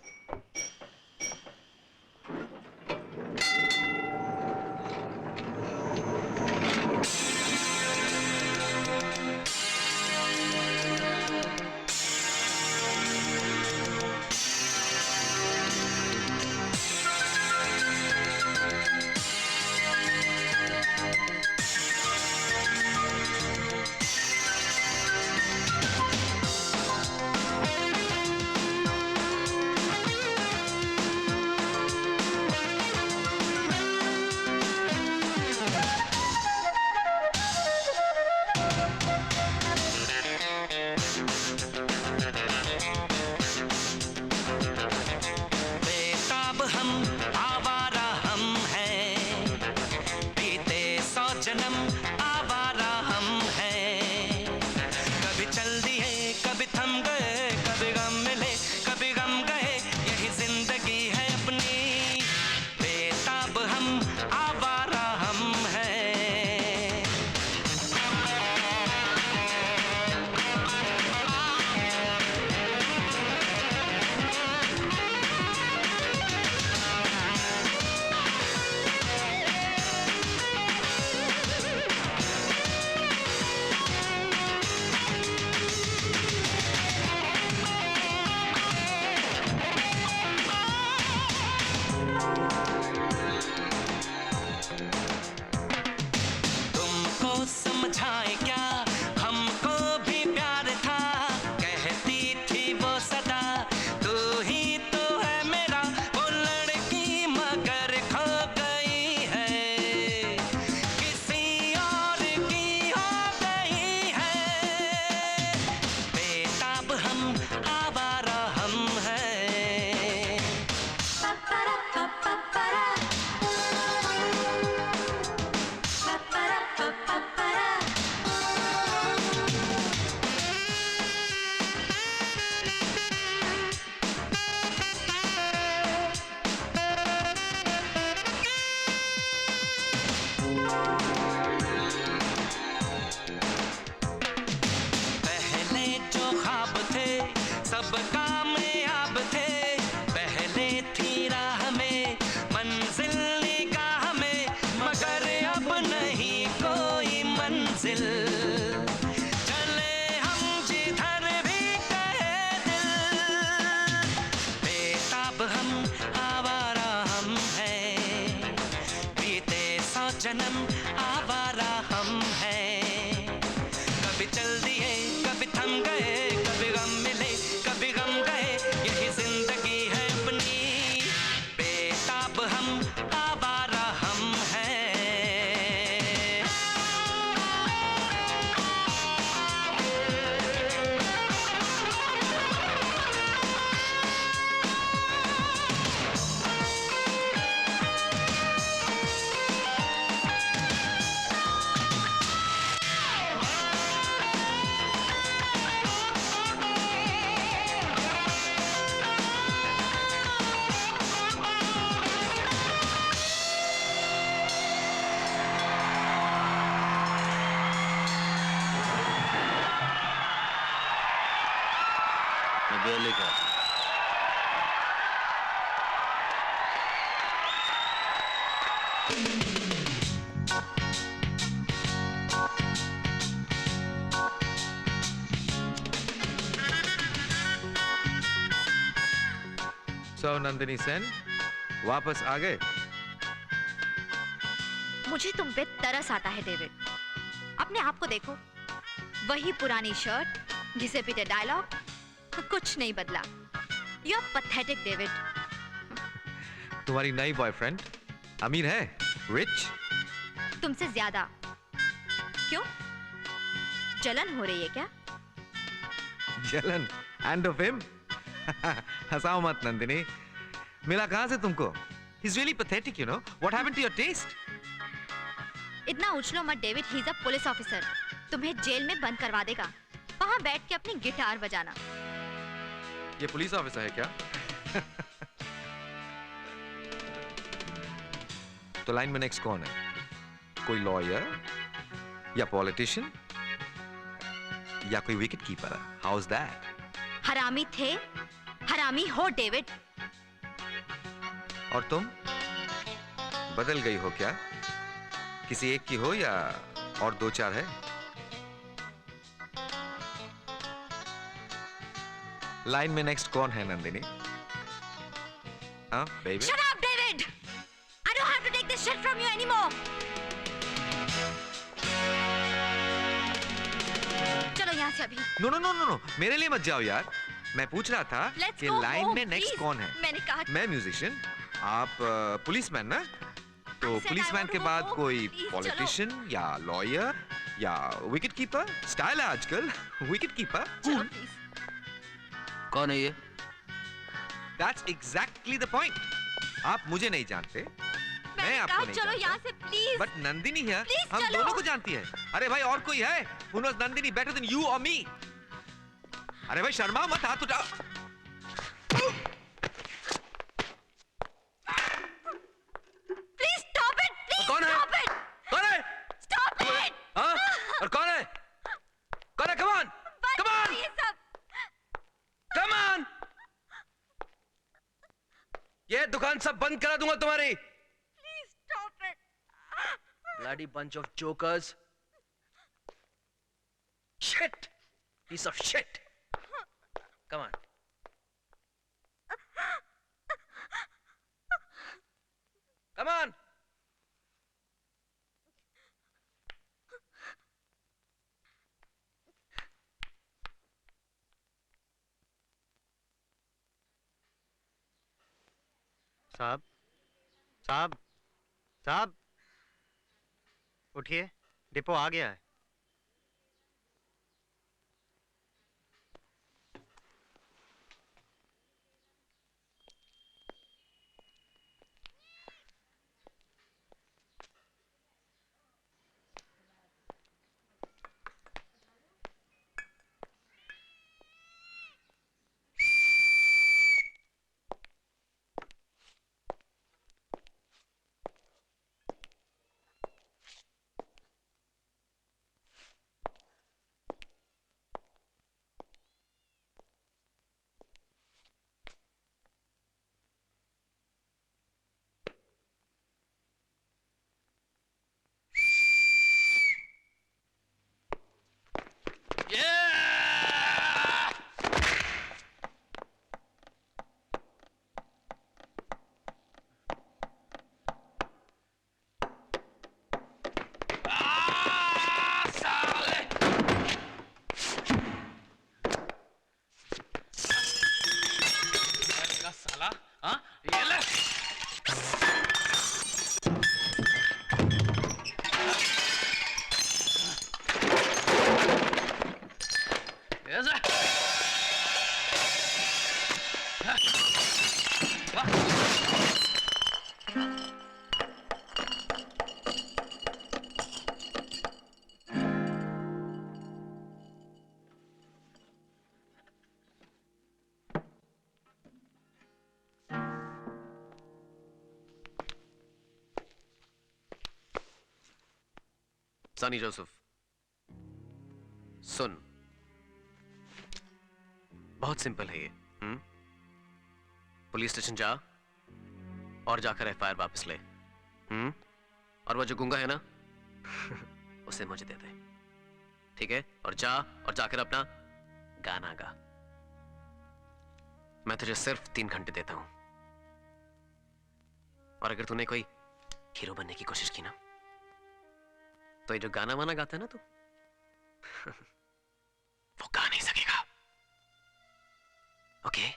सब कामयाब थे, पहले थी राह में मंजिल निगाह में, मगर अब नहीं कोई मंजिल। चले हम जिधर भी कहे दिल, बेताब हम आवारा हम हैं, बीते 100 जन्म आवारा हम हैं। कभी चल दिए कभी थम गए, कभी गम मिले कभी गम गए, यही जिंदगी है अपनी, बेताब हम आवारा हम हैं। मैं barely कर। So नंदिनी सेन वापस आ गए? मुझे तुम पे तरस आता है डेविड। अपने आप को देखो, वही पुरानी शर्ट, घिसे पीटे डायलॉग, कुछ नहीं बदला। You are pathetic David. तुम्हारी नई बॉयफ्रेंड अमीर है, रिच? तुमसे ज्यादा। क्यों? जलन हो रही है क्या? जलन? End of him? हंसाओ मत नंदिनी, मिला कहां से तुमको? He's really pathetic, you know. What happened to your taste? इतना उछलो मत David, he is a police officer. तुम्हें जेल में बंद करवा देगा, वहां बैठ के अपनी गिटार बजाना। ये पुलिस ऑफिसर है क्या? तो लाइन में नेक्स्ट कौन है? कोई लॉयर या पॉलिटिशियन या कोई wicket keeper? How is that? हरामी थे, हरामी हो डेविड। और तुम बदल गई हो क्या? किसी एक की हो या और 2-4 है? लाइन में नेक्स्ट कौन है नंदिनी? हाँ baby? Shut up, David! I don't have to take this shit from you anymore. चलो यहाँ से अभी। No no no no no, मेरे लिए मत जाओ यार। मैं पूछ रहा था Let's कि go लाइन home, में नेक्स्ट please. कौन है? मैंने कहा मैं म्यूजिशियन, आप पुलिसमैन ना? तो I said I policeman want के to बाद go home. कोई Please, पॉलिटिशियन या लॉयर या विकेट कीपर? स्टाइल है आजकल विकेट कीपर। चलो प्लीज। कौन है ये? That's exactly the point. आप मुझे नहीं जानते, मैं आपको नहीं चलो यहाँ जानता। से प्लीज। बट नंदिनी है, Please, हम चलो। दोनों को जानती है। अरे भाई और कोई है? Who knows Nandini better than you or me? अरे भाई शर्मा मत, हाथ उठा। प्लीज स्टॉप इट, प्लीज कौन है? स्टॉप इट, कौन है? Stop it. हाँ? और कौन है? कौन है? Come on! Come on! ये सब Come on! ये दुकान सब बंद करा दूंगा तुम्हारी। Please stop it. Bloody bunch of jokers. Shit! Piece of shit. Come on. Come on. साहब साहब साहब उठिए, डिपो आ गया है। सनी जोसेफ, सुन, बहुत सिंपल है ये। पुलिस स्टेशन जा और जाकर एफआईआर वापस ले। और वो जो गुंगा है ना उसे मुझे दे दे, ठीक है? और जाकर अपना गाना गा। मैं तुझे सिर्फ 3 घंटे देता हूं, और अगर तूने कोई हीरो बनने की कोशिश की ना, तो ये जो गाना वाना गाता है ना तू वो गा नहीं सकेगा, okay?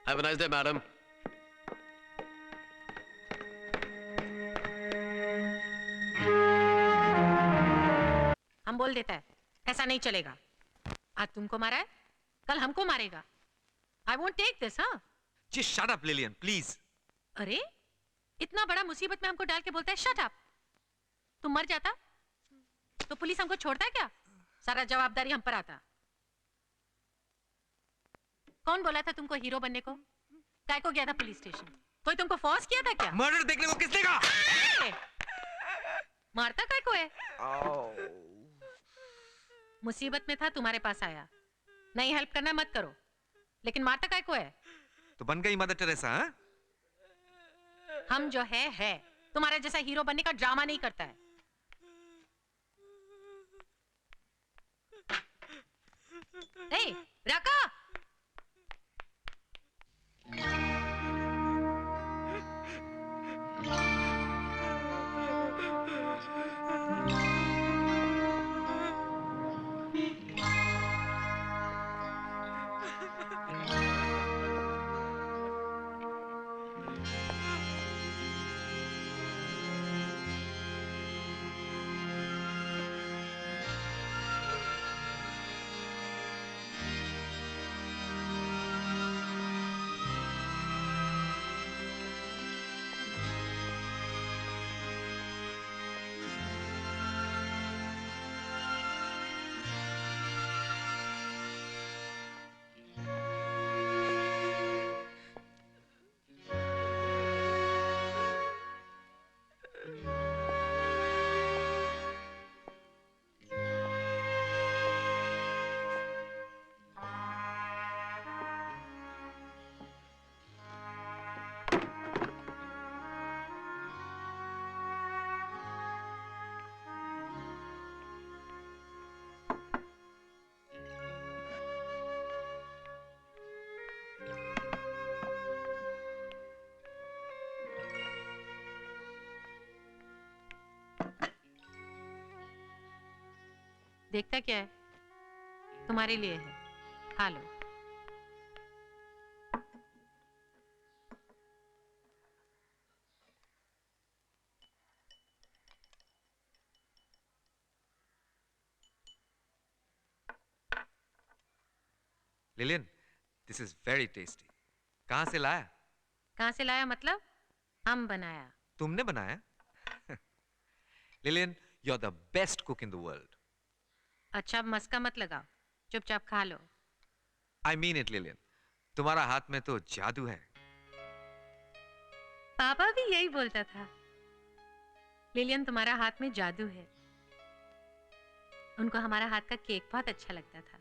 Have a nice day, madam. हम बोल देता है, ऐसा नहीं चलेगा। आज तुमको मारा है, कल हमको मारेगा। I won't take this, हाँ? Just shut up, Lillian, please. अरे, इतना बड़ा मुसीबत में हमको डाल के बोलता है शट अप। तुम मर जाता तो पुलिस हमको छोड़ता है क्या? सारा जवाबदारी हम पर आता। कौन बोला था तुमको हीरो बनने को? काय को गया था पुलिस स्टेशन? कोई तुमको फोर्स किया था क्या? मर्डर देखने को किसने कहा? मारता काय को है? मुसीबत में था, तुम्हारे पास आया। नहीं हेल्प करना मत करो, लेकिन मारता काय को है? तो बन गई मदर टेरेसा, हाँ? हम जो है तुम्हारे जैसा हीरो बनने का ड्रामा नहीं करता है। ए, राका! देखता क्या है? तुम्हारे लिए है, खा लो। Lillian, this is very tasty. कहां से लाया? कहां से लाया मतलब? हम बनाया। तुमने बनाया? Lillian, you are the best cook in the world. अच्छा, अब मस्का मत लगाओ, चुपचाप खा लो। आई मीन इट लिलियन, तुम्हारा हाथ में तो जादू है। पापा भी यही बोलता था, लिलियन तुम्हारा हाथ में जादू है। उनको हमारा हाथ का केक बहुत अच्छा लगता था।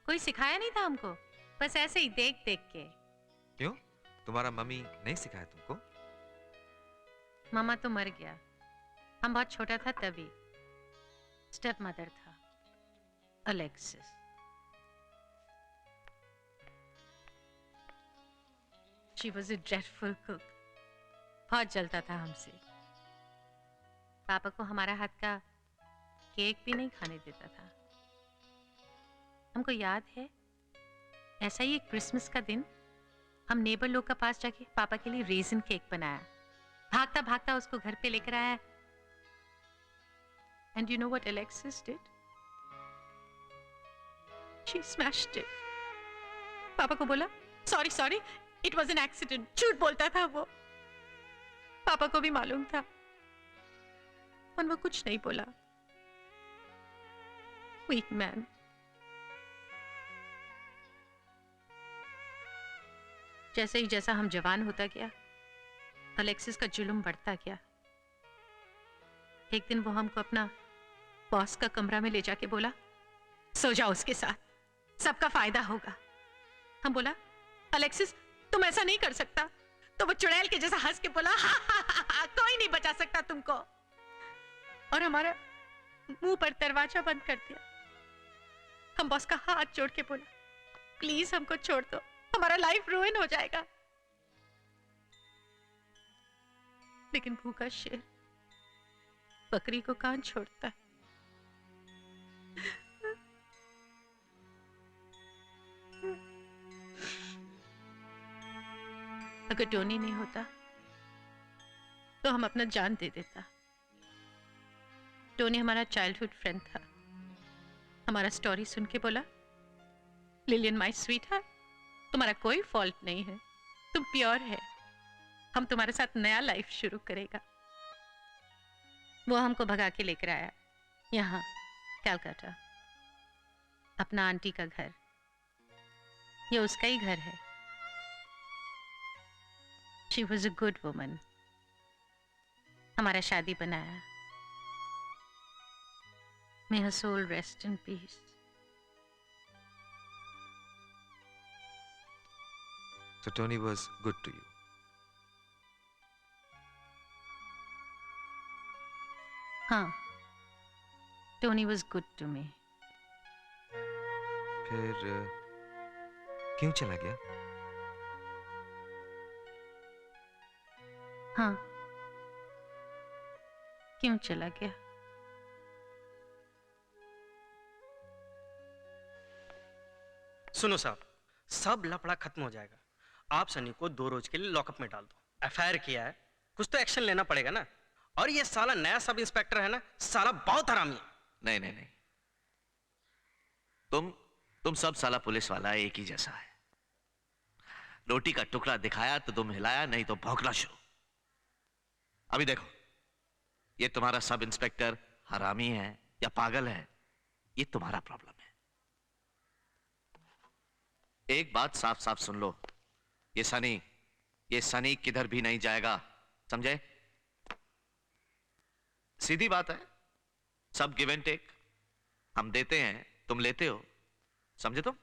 कोई सिखाया नहीं था हमको, बस ऐसे ही देख देख के। क्यों? तुम्हारा मम्मी नहीं सिखाया तुमको? मामा तो मर गया, हम बहुत छोटा था तभी। स्टेप मदर था Alexis. She was a dreadful cook. बहुत जलता था हमसे। पापा को हमारा हाथ का केक भी नहीं खाने देता था। हमको याद है, ऐसा ही एक क्रिसमस का दिन हम नेबर लोग का पास जाके पापा के लिए रेजिन केक बनाया। भागता भागता उसको घर पे लेकर आया। And you know what Alexis did? She smashed it. पापा को बोला, sorry sorry, it was an accident. झूठ बोलता था वो, पापा को भी मालूम था, और वो कुछ नहीं बोला। Weak man. जैसे ही जैसा हम जवान होता गया, अलेक्सिस का जुल्म बढ़ता गया। एक दिन वो हमको अपना बॉस का कमरा में ले जाके बोला, सो जाओ उसके साथ, सबका फायदा होगा। हम बोला, अलेक्सिस तुम ऐसा नहीं कर सकता। तो वो चुड़ैल के जैसा हंस के बोला, हा, कोई नहीं बचा सकता तुमको, और हमारा मुंह पर दरवाजा बंद कर दिया। हम बॉस का हाथ जोड़ के बोला, प्लीज हमको छोड़ दो, हमारा लाइफ रुइन हो जाएगा। लेकिन भूखा शेर बकरी को कान छोड़ता है। अगर टोनी नहीं होता तो हम अपना जान दे देता। टोनी हमारा चाइल्डहुड फ्रेंड था। हमारा स्टोरी सुन के बोला, लिलियन माय स्वीट हार्ट, तुम्हारा कोई फॉल्ट नहीं है, तुम प्योर है, हम तुम्हारे साथ नया लाइफ शुरू करेगा। वो हमको भगा के लेकर आया यहाँ कलकत्ता, अपना आंटी का घर। ये उसका ही घर है। She was a good woman. हमारा शादी बनाया। May her soul rest in peace. So Tony was good to you. हाँ, Tony was good to me. फिर क्यों चला गया? हाँ, क्यों चला गया? सुनो साहब, सब लफड़ा खत्म हो जाएगा। आप सनी को 2 रोज के लिए लॉकअप में डाल दो। एफआईआर किया है, कुछ तो एक्शन लेना पड़ेगा ना। और ये साला नया सब इंस्पेक्टर है ना, साला बहुत हरामी है। नहीं नहीं नहीं, तुम सब साला पुलिस वाला एक ही जैसा है। रोटी का टुकड़ा दिखाया तो तुम हिलाया, नहीं तो भौंकना शुरू। अभी देखो, ये तुम्हारा सब इंस्पेक्टर हरामी है या पागल है, ये तुम्हारा प्रॉब्लम है। एक बात साफ साफ सुन लो, ये सनी किधर भी नहीं जाएगा, समझे? सीधी बात है, सब गिव एंड टेक। हम देते हैं, तुम लेते हो, समझे तुम?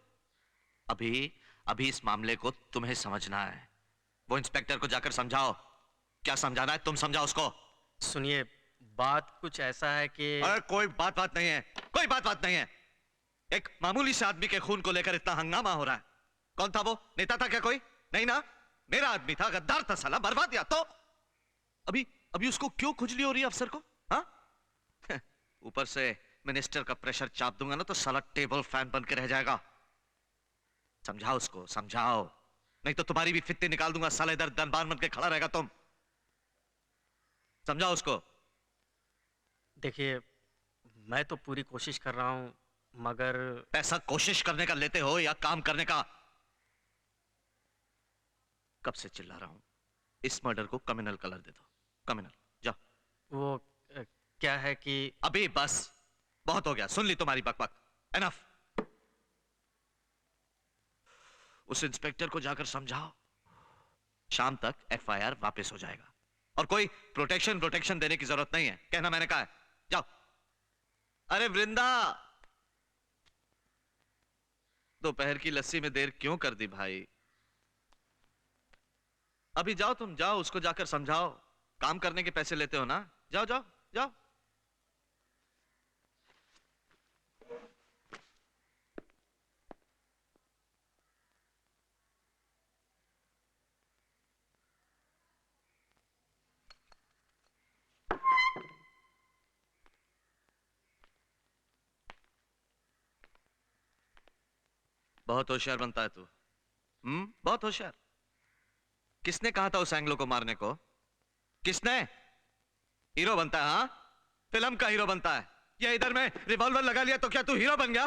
अभी इस मामले को तुम्हें समझना है। वो इंस्पेक्टर को जाकर समझाओ। क्या समझाना है, तुम समझाओ उसको। सुनिए, बात कुछ ऐसा है कि अरे कोई बात नहीं है, कोई बात नहीं है। एक मामूली से आदमी के खून को लेकर इतना हंगामा हो रहा है। कौन था वो? नेता था क्या कोई? नहीं ना, मेरा आदमी था, गद्दार था साला, बर्बाद दिया। तो अभी उसको क्यों खुजली हो रही है अफसर को? हाँ, ऊपर से मिनिस्टर का प्रेशर चाप दूंगा ना तो साला टेबल फैन बन के रह जाएगा। समझाओ उसको, समझाओ, नहीं तो तुम्हारी भी फित्ती निकाल दूंगा साला। इधर दरबार बन के खड़ा रहेगा तुम। समझाओ उसको। देखिए, मैं तो पूरी कोशिश कर रहा हूं, मगर पैसा कोशिश करने का लेते हो या काम करने का? कब से चिल्ला रहा हूं, इस मर्डर को कम्युनल कलर दे दो। कम्युनल, जाओ। वो क्या है कि अभी बस, बहुत हो गया, सुन ली तुम्हारी बकबक, एनफ। उस इंस्पेक्टर को जाकर समझाओ, शाम तक एफआईआर वापस हो जाएगा और कोई प्रोटेक्शन देने की जरूरत नहीं है। कहना मैंने कहा है, जाओ। अरे वृंदा, दोपहर की लस्सी में देर क्यों कर दी भाई? अभी जाओ, तुम जाओ, उसको जाकर समझाओ। काम करने के पैसे लेते हो ना, जाओ जाओ जाओ। बहुत होशियार बनता है तू। बहुत होशियार। किसने कहा था उस एंग्लो को मारने को? किसने? हीरो बनता है, हाँ, फिल्म का हीरो बनता है। ये इधर में रिवॉल्वर लगा लिया तो क्या तू हीरो बन गया?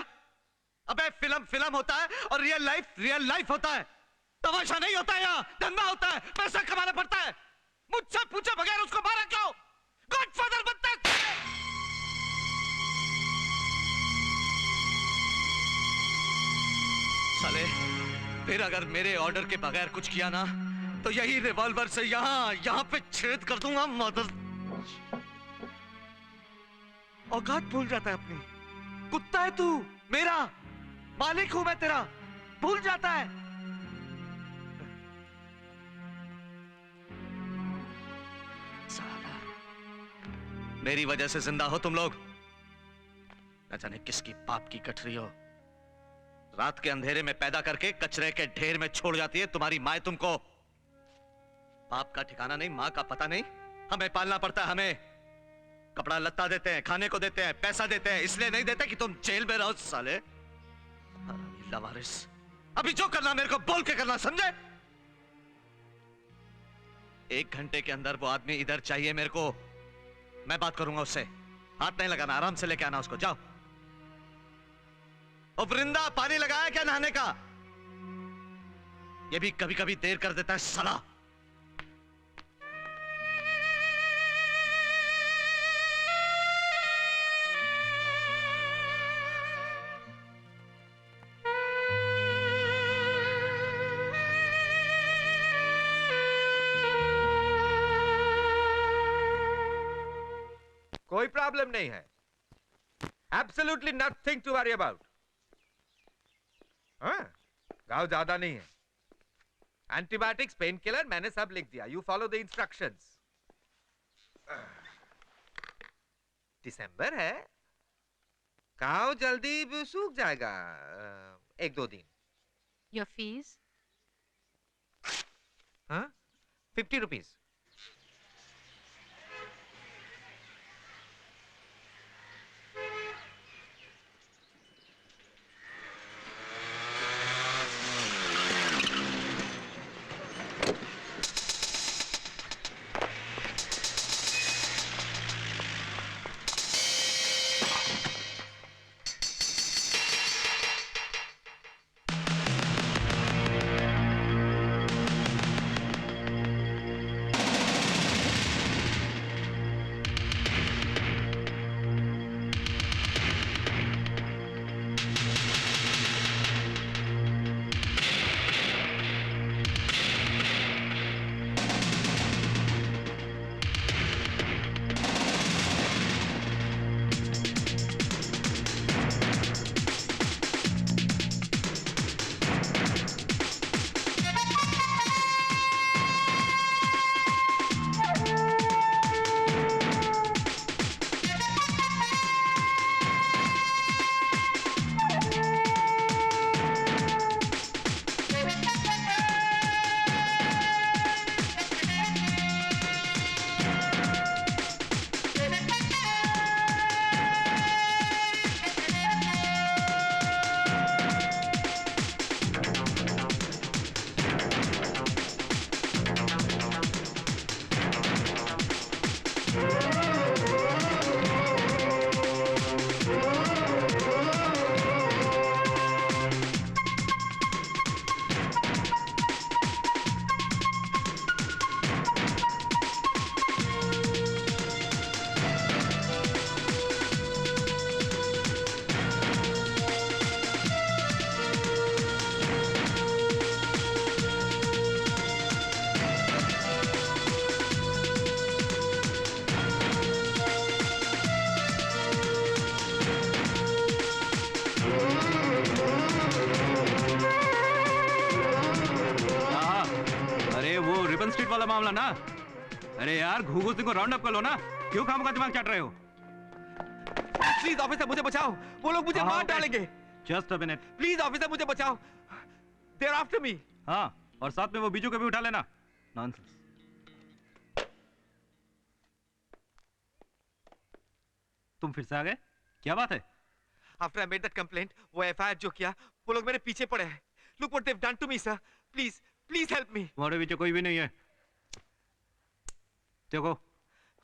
अबे फिल्म होता है और रियल लाइफ होता है। तमाशा नहीं होता है यहाँ, धंधा होता है, पैसा कमाना पड़ता है। मुझसे पूछे बगैर उसको मारा क्यों? गॉडफादर बनता है। साले, फिर अगर मेरे ऑर्डर के बगैर कुछ किया ना, तो यही रिवॉल्वर से यहाँ पे छेद कर दूंगा। मदर औकात भूल जाता है अपनी। कुत्ता है तू, मेरा मालिक हूं मैं तेरा, भूल जाता है। साला, मेरी वजह से जिंदा हो तुम लोग। न जाने किसकी पाप की कठरी हो। रात के अंधेरे में पैदा करके कचरे के ढेर में छोड़ जाती है तुम्हारी माँ तुमको। बाप का ठिकाना नहीं, माँ का पता नहीं, हमें पालना पड़ता है। हमें कपड़ा लत्ता देते हैं, खाने को देते हैं, पैसा देते हैं, इसलिए नहीं देते कि तुम जेल में रहो। साले लावारिस, अभी जो करना मेरे को बोल के करना, समझे? 1 घंटे के अंदर वो आदमी इधर चाहिए मेरे को। मैं बात करूंगा उससे, हाथ नहीं लगाना, आराम से लेके आना उसको। जाओ। ओ वृंदा, पानी लगाया क्या नहाने का? ये भी कभी कभी देर कर देता है साला। कोई प्रॉब्लम नहीं है। Absolutely nothing to worry about. हाँ, घाव ज्यादा नहीं है। एंटीबायोटिक्स, पेन किलर मैंने सब लिख दिया। You follow the instructions. दिसंबर है, घाव जल्दी सूख जाएगा। 1-2 दिन। Your fees? हाँ, 50 रुपीज। वाला मामला ना। अरे यार, घूघू सिंह को राउंड अप कर लो ना। क्यों खामखा दिमाग चाट रहे हो? प्लीज ऑफिसर, मुझे बचाओ। वो लोग मुझे मार डालेंगे। Just a minute. Please officer, मुझे बचाओ। They are after me. हाँ, और साथ में वो बीजू को भी उठा लेना। नॉनसेंस। तुम फिर से आ गए? क्या बात है? After I made that complaint, वो FIR जो किया, वो लोग मेरे पीछे पड़े हैं। Look what they've done to me, sir. Please, please help me. तुम्हारे पीछे कोई भी नहीं है। देखो।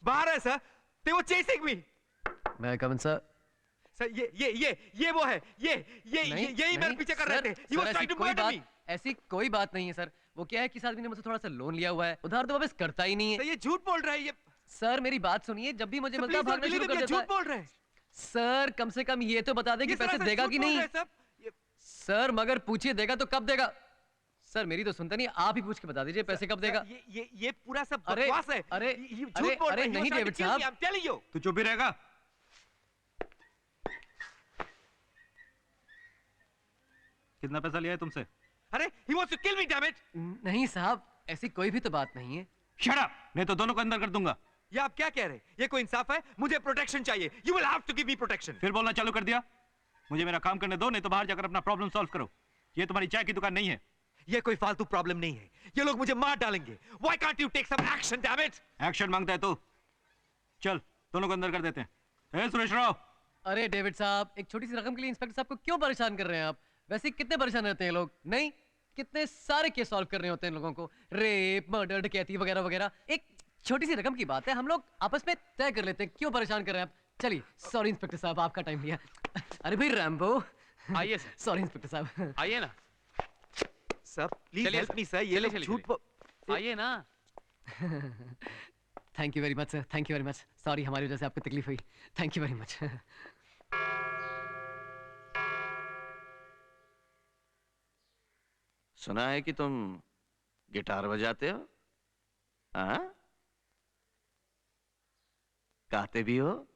बाहर है sir. They were chasing me. May I come in, sir? Sir ये वो है। यही मेरे पीछे कर रहे थे। He was trying to murder me. ऐसी कोई बात नहीं है सर। वो क्या है कि इस आदमी ने मुझसे थोड़ा सा लोन लिया हुआ है, उधार तो वापस करता ही नहीं है। ये झूठ बोल रहा है ये। सर मेरी बात सुनिए, जब भी मुझे मिलता है भागना शुरू कर देता झूठ है। बोल रहे हैं। सर कम से कम ये तो बता दे कि पैसे देगा कि नहीं। सर मगर पूछिए देगा तो कब देगा। सर मेरी तो सुनता नहीं, आप ही पूछ के बता दीजिए पैसे कब देगा। ये पूरा सब अरे बकवास है। अरे झूठ बोल रहे हैं। नहीं डेविड साहब, I'm telling you। तू चुप ही रहेगा? कितना पैसा लिया है तुमसे? अरे he wants to kill me, damn it। नहीं साहब, ऐसी कोई भी तो बात नहीं है। Shut up! नहीं तो दोनों को अंदर कर दूंगा। ये आप क्या कह रहे हैं? ये कोई इंसाफ है? मुझे प्रोटेक्शन चाहिए। You will have to give me protection। फिर बोलना चालू कर दिया? मुझे मेरा काम करने दो, नहीं तो बाहर जाकर अपना प्रॉब्लम सॉल्व करो। ये तुम्हारी चाय की दुकान नहीं है। ये कोई फालतू प्रॉब्लम नहीं है। ये लोग मुझे मार डालेंगे। Why can't you take some action, damn it? Action मांगता है तो चल दोनों को अंदर कर देते हैं। ए सुरेश राव। अरे डेविड साहब, एक छोटी सी रकम के लिए इंस्पेक्टर साहब को क्यों परेशान कर रहे हैं आप? वैसे कितने परेशान रहते हैं लोग, नहीं कितने सारे केस सॉल्व करने होते हैं लोगों को, रेप, मर्डर, डकैती वगैरह वगैरह। एक छोटी सी रकम की बात है, हम लोग आपस में तय कर लेते हैं, क्यों परेशान कर रहे हैं आप? चलिए, सॉरी इंस्पेक्टर साहब, आपका टाइम लिया। अरे भाई रैम्बो। आइए सर। सॉरी इंस्पेक्टर साहब। आइए ना sir, please help me sir. ये लोग झूठ आइए ना। Thank you very much sir, thank you very much. Sorry हमारी वजह से आपको तकलीफ हुई। Thank you very much. सुना है कि तुम गिटार बजाते हो, हाँ? गाते भी हो?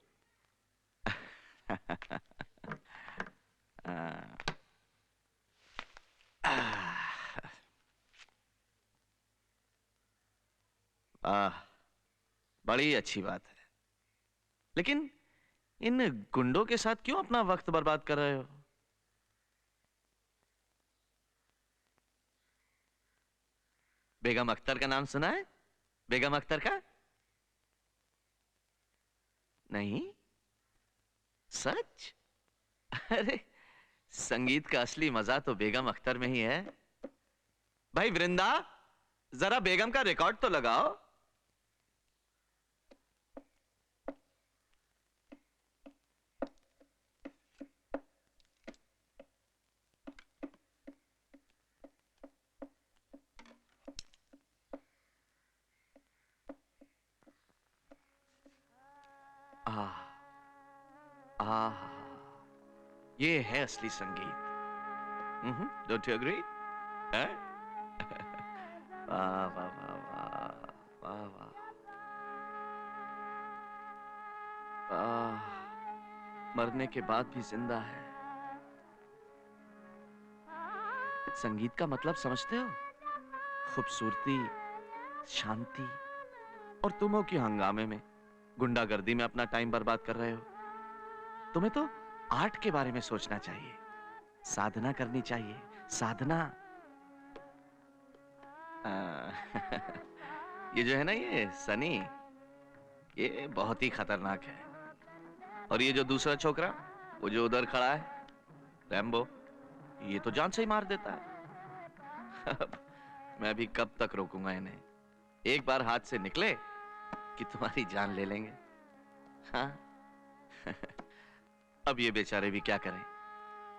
बड़ी अच्छी बात है, लेकिन इन गुंडों के साथ क्यों अपना वक्त बर्बाद कर रहे हो? बेगम अख्तर का नाम सुना है? बेगम अख्तर का? नहीं? सच? अरे संगीत का असली मजा तो बेगम अख्तर में ही है। भाई वृंदा, जरा बेगम का रिकॉर्ड तो लगाओ। ये है असली संगीत। Don't you agree? वाह वाह वाह वाह वाह वाह। मरने के बाद भी जिंदा है। संगीत का मतलब समझते हो? खूबसूरती, शांति, और तुम हो कि हंगामे में, गुंडागर्दी में अपना टाइम बर्बाद कर रहे हो। तुम्हें तो आर्ट के बारे में सोचना चाहिए, साधना करनी चाहिए, साधना। ये जो है ना, ये सनी, ये बहुत ही खतरनाक है। और ये जो दूसरा छोकरा, वो जो उधर खड़ा है, रैम्बो, ये तो जान से ही मार देता है। मैं भी कब तक रोकूंगा इन्हें? एक बार हाथ से निकले कि तुम्हारी जान ले लेंगे। हाँ? अब ये बेचारे भी क्या करें,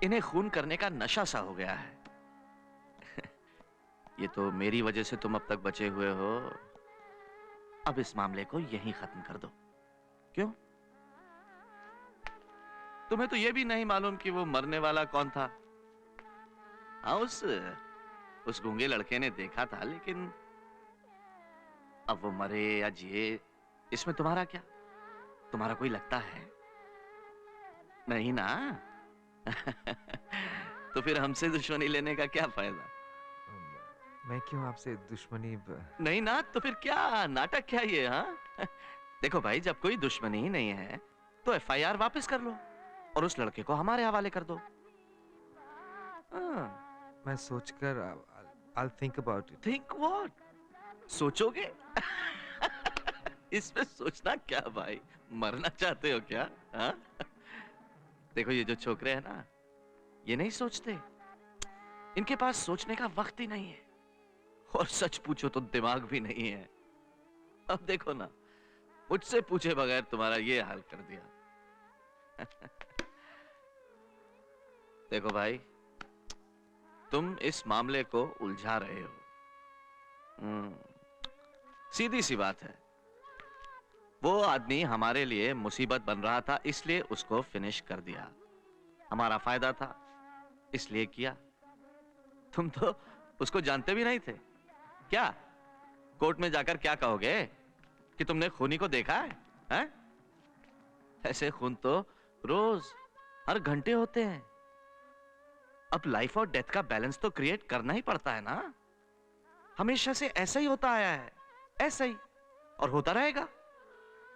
इन्हें खून करने का नशा सा हो गया है। ये तो मेरी वजह से तुम अब तक बचे हुए हो। अब इस मामले को यहीं खत्म कर दो। क्यों? तुम्हें तो ये भी नहीं मालूम कि वो मरने वाला कौन था? हाँ, उस गूंगे लड़के ने देखा था, लेकिन अब वो मरे या जिए, इसमें तुम्हारा क्या? तुम्हारा कोई लगता है? नहीं ना? तो फिर हमसे दुश्मनी लेने का क्या फायदा? मैं क्यों आपसे दुश्मनी? नहीं ना, तो फिर क्या नाटक क्या ये? हाँ, देखो भाई, जब कोई दुश्मनी ही नहीं है तो FIR वापस कर लो और उस लड़के को हमारे हवाले कर दो। मैं सोचकर I'll think about it। Think what? सोचोगे? इसमें सोचना क्या भाई? मरना चाहते हो क्या? हाँ? देखो, ये जो छोकरे हैं ना, ये नहीं सोचते। इनके पास सोचने का वक्त ही नहीं है, और सच पूछो तो दिमाग भी नहीं है। अब देखो ना, मुझसे पूछे बगैर तुम्हारा ये हाल कर दिया। देखो भाई, तुम इस मामले को उलझा रहे हो। सीधी सी बात है, वो आदमी हमारे लिए मुसीबत बन रहा था, इसलिए उसको फिनिश कर दिया। हमारा फायदा था इसलिए किया। तुम तो उसको जानते भी नहीं थे क्या? कोर्ट में जाकर क्या कहोगे कि तुमने खूनी को देखा है, हैं? ऐसे खून तो रोज हर घंटे होते हैं। अब लाइफ और डेथ का बैलेंस तो क्रिएट करना ही पड़ता है ना। हमेशा से ऐसा ही होता आया है, ऐसा ही, और होता रहेगा।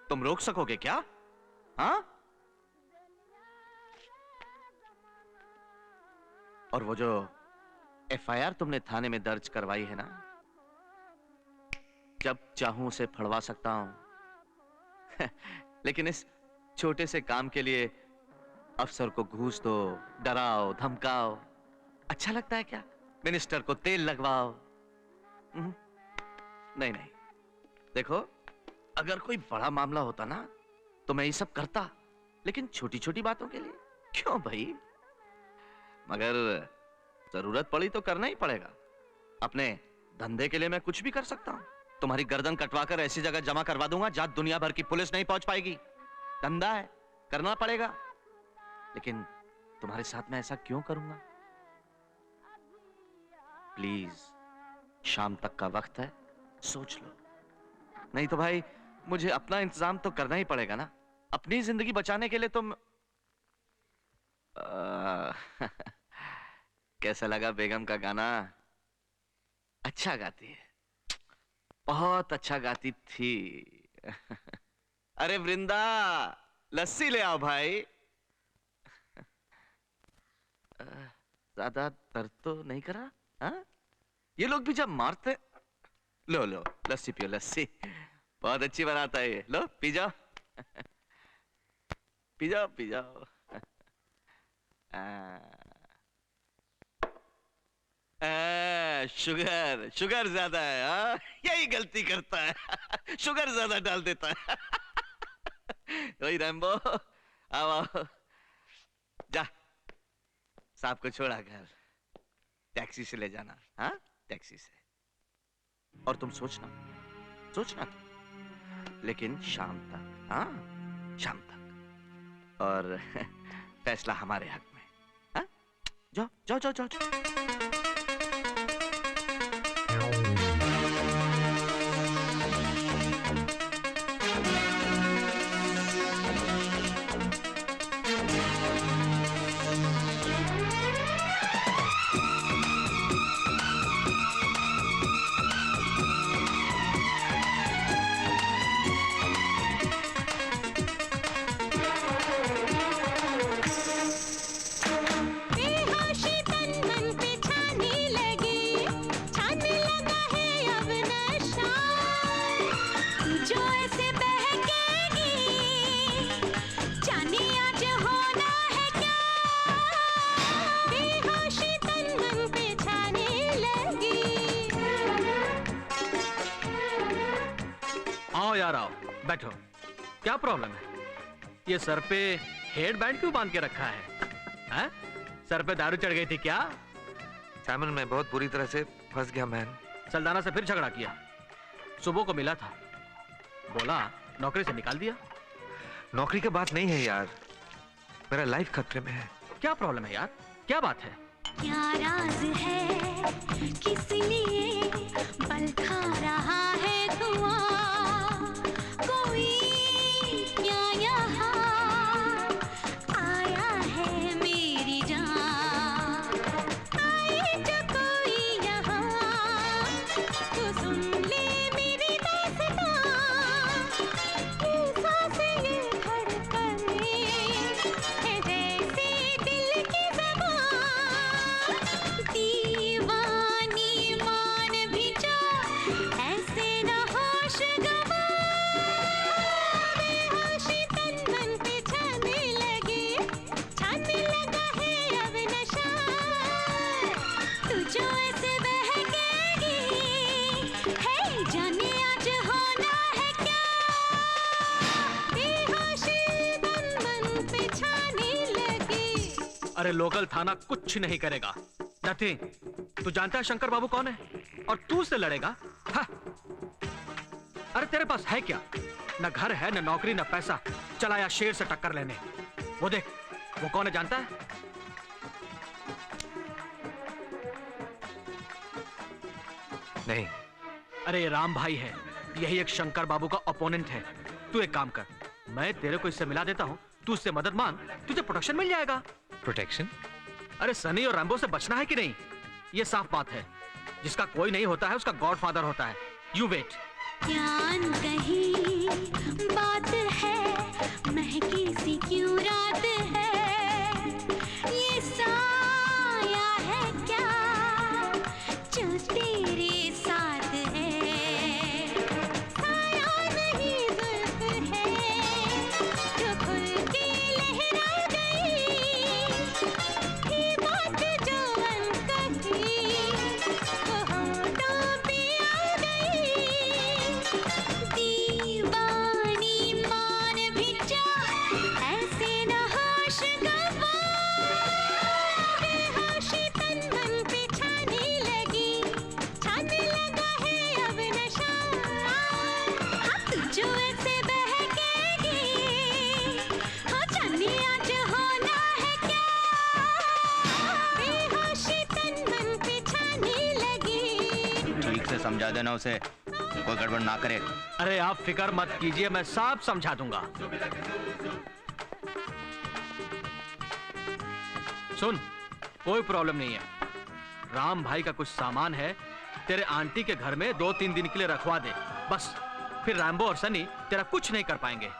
तुम रोक सकोगे क्या? हाँ? और वो जो एफआईआर तुमने थाने में दर्ज करवाई है ना, जब चाहूं उसे फड़वा सकता हूं। लेकिन इस छोटे से काम के लिए अफसर को घूस दो, डराओ, धमकाओ। अच्छा लगता है क्या? मिनिस्टर को तेल लगवाओ। नहीं नहीं, देखो, अगर कोई बड़ा मामला होता ना तो मैं ये सब करता, लेकिन छोटी छोटी बातों के लिए क्यों भाई? मगर जरूरत पड़ी तो करना ही पड़ेगा। अपने धंधे के लिए मैं कुछ भी कर सकता हूं। तुम्हारी गर्दन कटवाकर ऐसी जगह जमा करवा दूंगा जहां दुनिया भर की पुलिस नहीं पहुंच पाएगी। धंधा है, करना पड़ेगा। लेकिन तुम्हारे साथ मैं ऐसा क्यों करूंगा? प्लीज, शाम तक का वक्त है, सोच लो। नहीं तो भाई मुझे अपना इंतजाम तो करना ही पड़ेगा ना। अपनी जिंदगी बचाने के लिए तुम कैसा लगा बेगम का गाना? अच्छा गाती है, बहुत अच्छा गाती थी। अरे वृंदा, लस्सी ले आओ भाई। ज्यादा दर्द तो नहीं करा? हाँ? ये लोग भी जब मारते, लो लो लस्सी पियो, लस्सी बहुत अच्छी बनाता है ये। लो पी जाओ, पी जाओ, पी जाओ। शुगर, शुगर ज्यादा है। हाँ? यही गलती करता है। शुगर ज्यादा डाल देता है। वही रैम्बो, आओ आओ, जा साहब को छोड़ा घर, टैक्सी से ले जाना। हाँ, टैक्सी से। और तुम सोचना, सोचना तुम, लेकिन शाम तक। हाँ, शाम तक। और फैसला हमारे हक में। हाँ, जाओ जाओ जाओ जाओ, जाओ। यार आओ, बैठो। क्या प्रॉब्लम है? ये सर पे हेड बैंड क्यों बांध के रखा है? हैं? सर पे दारू चढ़ गई थी क्या? सैमन, मैं बहुत बुरी तरह से फंस गया मैन। सल्दाना से फिर झगड़ा किया? सुबह को मिला था, बोला नौकरी से निकाल दिया। नौकरी की बात नहीं है यार, मेरा लाइफ खतरे में है। क्या प्रॉब्लम है यार? क्या बात है? क्या राज है, किस लिए बल खा रहा है धुआं? कोई क्या यहाँ आया है मेरी जान? आए जो कोई यहाँ तो सुन ले मेरी दास्तां। ये सांसें ये धड़कनें है जैसे दिल की ज़बान। दीवानी मान भी जा, ऐसे न होश गवा। बेहोशी तन मन पे छाने लगे, छाने लगा है अब नशा। तू जो ऐसे बहकेगी है, जाने आज होना है क्या? बेहोशी तन मन पे छाने लगे। अरे लोकल थाना कुछ नहीं करेगा, नथिंग। तू जानता है शंकर बाबू कौन है? और तू उससे लड़ेगा? हाँ। अरे तेरे पास है क्या? न घर है, न नौकरी, न पैसा। चला या शेर से टक्कर लेने। वो देख, वो कौन है जानता है? नहीं। अरे ये राम भाई है, यही एक शंकर बाबू का ओपोनेंट है। तू एक काम कर, मैं तेरे को इससे मिला देता हूँ, तू उससे मदद मांग, तुझे प्रोटेक्शन मिल जाएगा। प्रोटेक्शन? अरे सनी और रैम्बो से बचना है कि नहीं, ये साफ बात है। जिसका कोई नहीं होता है उसका गॉडफादर होता है। You wait. ज्ञान कहीं बात है, महकी सी क्यों रात है, ये साया है क्या जो तेरे साथ है, साया नहीं जुल्फ है जो खुल के लहरा गई, ये बात जो अनकही वो होठों पे आ गई, दीवानी मान भी जा ऐसे न होश गवा, बेहोशी तन मन पे छाने लगी, छाने लगा है अब नशा, हाँ तू जो ऐसे बहकेगी, हाँ जाने आज होना है क्या, बेहोशी तन मन पे छाने लगी। ठीक से समझा देना उसे, कोई गड़बड़ ना करे। अरे आप फिक्र मत कीजिए, मैं सब समझा दूंगा। सुन, कोई प्रॉब्लम नहीं है। राम भाई का कुछ सामान है, तेरे आंटी के घर में 2-3 दिन के लिए रखवा दे, बस। फिर रैम्बो और सनी तेरा कुछ नहीं कर पाएंगे।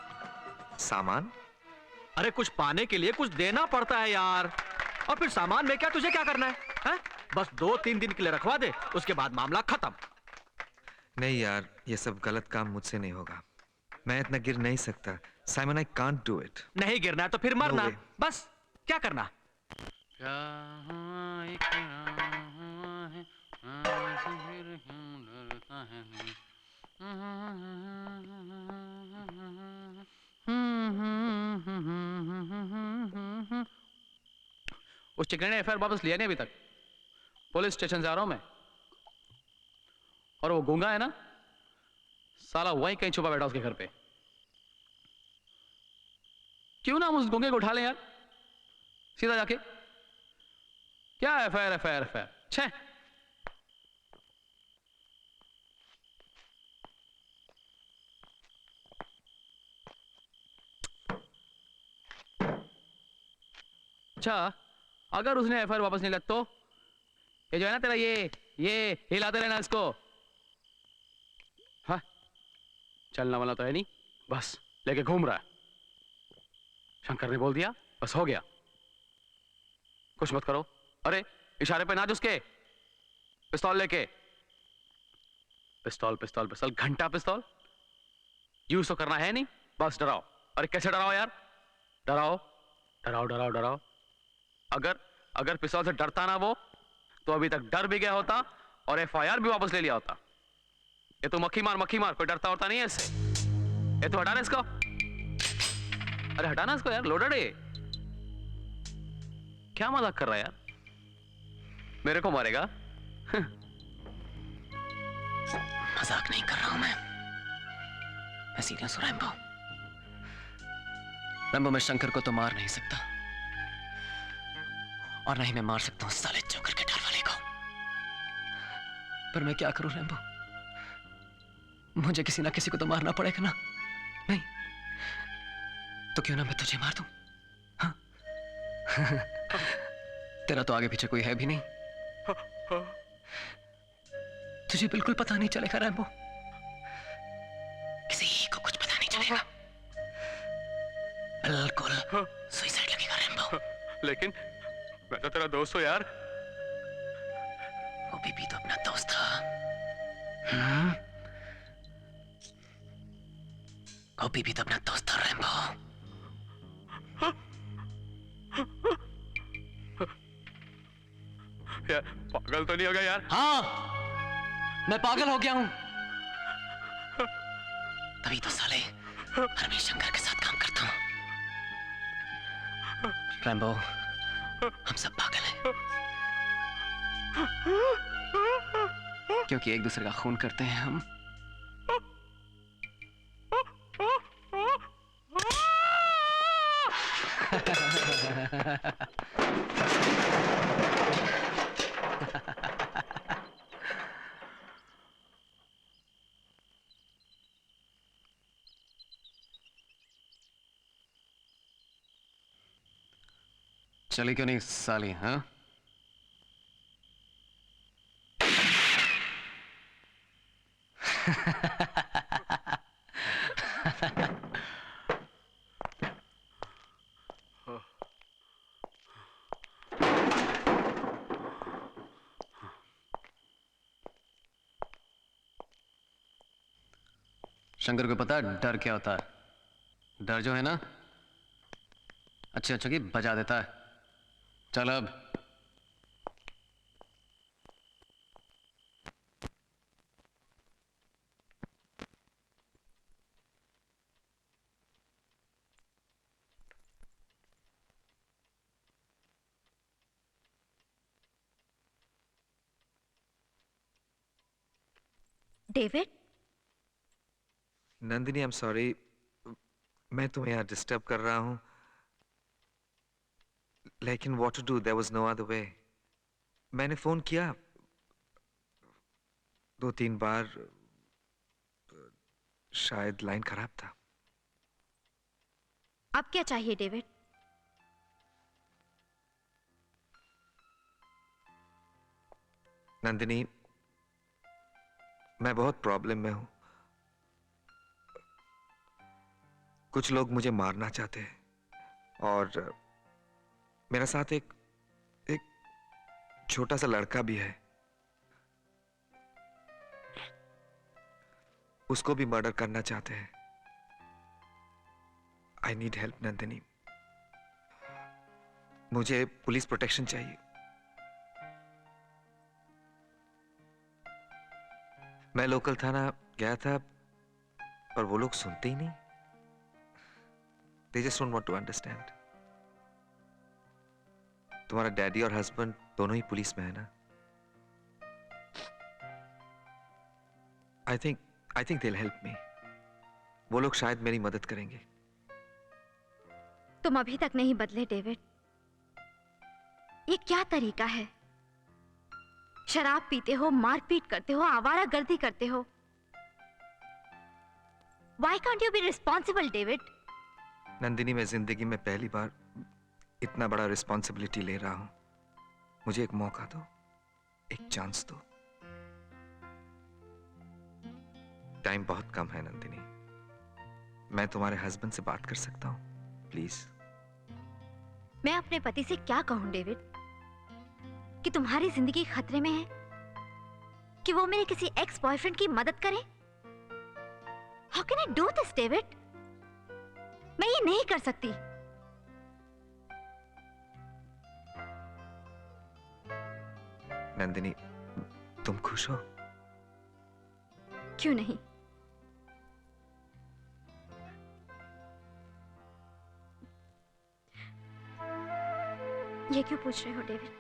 सामान? अरे कुछ पाने के लिए कुछ देना पड़ता है यार। और फिर सामान में क्या, तुझे क्या करना है, हैं? बस 2-3 दिन के लिए रखवा दे, उसके बाद मामला खत्म। नहीं यार, ये सब गलत काम मुझसे नहीं होगा। मैं इतना गिर नहीं सकता। Simon, I can't do it. नहीं गिरना है तो फिर मरना, No way. बस। क्या करना? उस चिकने ने एफआईआर वापस लिया नहीं अभी तक। पुलिस स्टेशन जा रहा हूं मैं। और वो गूंगा है ना, साला वहीं कहीं छुपा बैठा उसके घर पे। क्यों ना हम उस गूंगे को उठा लें यार, सीधा जाके। क्या एफआईआर एफआईआर एफआईआर, छे। अच्छा, अगर उसने एफआईआर वापस नहीं लग तो ये जो है ना तेरा, ये हिलाते रहना इसको। हाँ, चलना वाला तो है नहीं, बस लेके घूम रहा है। शंकर ने बोल दिया, बस हो गया। कुछ मत करो। अरे इशारे पे नाच उसके। पिस्तौल लेके, पिस्तौल पिस्तौल पिस्तौल, घंटा पिस्तौल। यूज तो करना है नहीं, बस डराओ। अरे कैसे डराओ यार, डराओ डराओ डराओ डराओ। अगर पिस्तौल से डरता ना वो, तो अभी तक डर भी गया होता और एफआईआर भी वापस ले लिया होता। ये तो मक्खी मार, कोई डरता होता नहीं है इससे। ये तो हटाना इसको। अरे हटाना इसको यार, लोडेड है। क्या मजाक कर रहा है यार, मेरे को मारेगा? मजाक नहीं कर रहा हूं मैं सीरियस हूं रैम्बो। रैम्बो, मैं शंकर को तो मार नहीं सकता, और नहीं मैं मार सकता हूं साले जोकर के डर वाले को। पर मैं क्या करूं रैम्बो, मुझे किसी ना किसी को तो मारना पड़ेगा ना। नहीं तो क्यों ना मैं तुझे मार दूं? हाँ? तेरा तो आगे पीछे कोई है भी नहीं, तुझे बिल्कुल पता नहीं चलेगा रैम्बो, किसी को कुछ पता नहीं चलेगा। बिल्कुल सुसाइड लगेगा रैम्बो। लेकिन मैं तो तेरा दोस्त हूं यार। वो भी तो अपना दोस्त था। वो भी तो अपना दोस्त था रैम्बो। यार पागल तो नहीं हो गया यार? हाँ, मैं पागल हो गया हूं। तभी तो साले हरमेश शंकर के साथ काम करता हूं। रैम्बो, हम सब पागल हैं, क्योंकि एक दूसरे का खून करते हैं हम। चली क्यों नहीं साली? हाँ, शंकर को पता है डर क्या होता है? डर जो है ना, अच्छे अच्छों की बजा देता है। चल अब। David, Nandini, I am sorry, मैं तुम्हें यहाँ डिस्टर्ब कर रहा हूँ, लेकिन what to do, there was no other way. मैंने फोन किया 2-3 बार, शायद लाइन खराब था। अब क्या चाहिए डेविड? नंदिनी, मैं बहुत प्रॉब्लम में हूं। कुछ लोग मुझे मारना चाहते हैं और मेरे साथ एक छोटा सा लड़का भी है। उसको भी मर्डर करना चाहते हैं। आई नीड हेल्प नंदिनी, मुझे पुलिस प्रोटेक्शन चाहिए। मैं लोकल थाना गया था पर वो लोग सुनते ही नहीं। They just don't want to understand. तुम्हारा डैडी और हस्बैंड दोनों ही पुलिस में है ना? I think they'll help me. वो लोग शायद मेरी मदद करेंगे। तुम अभी तक नहीं बदले डेविड। ये क्या तरीका है? शराब पीते हो, मारपीट करते हो, आवारागर्दी करते हो। Why can't you be responsible, David? Nandini, मैं जिंदगी में पहली बार इतना बड़ा रिस्पॉन्सिबिलिटी ले रहा हूं। मुझे एक मौका दो, एक चांस दो। टाइम बहुत कम है नंदिनी। मैं तुम्हारे हस्बैंड से बात कर सकता हूं, प्लीज? मैं अपने पति से क्या कहूं डेविड? कि तुम्हारी जिंदगी खतरे में है? कि वो मेरे किसी एक्स बॉयफ्रेंड की मदद करे? How can I do this, David? मैं ये नहीं कर सकती। नंदिनी, तुम खुश हो? क्यों नहीं? ये क्यों पूछ रहे हो डेविड?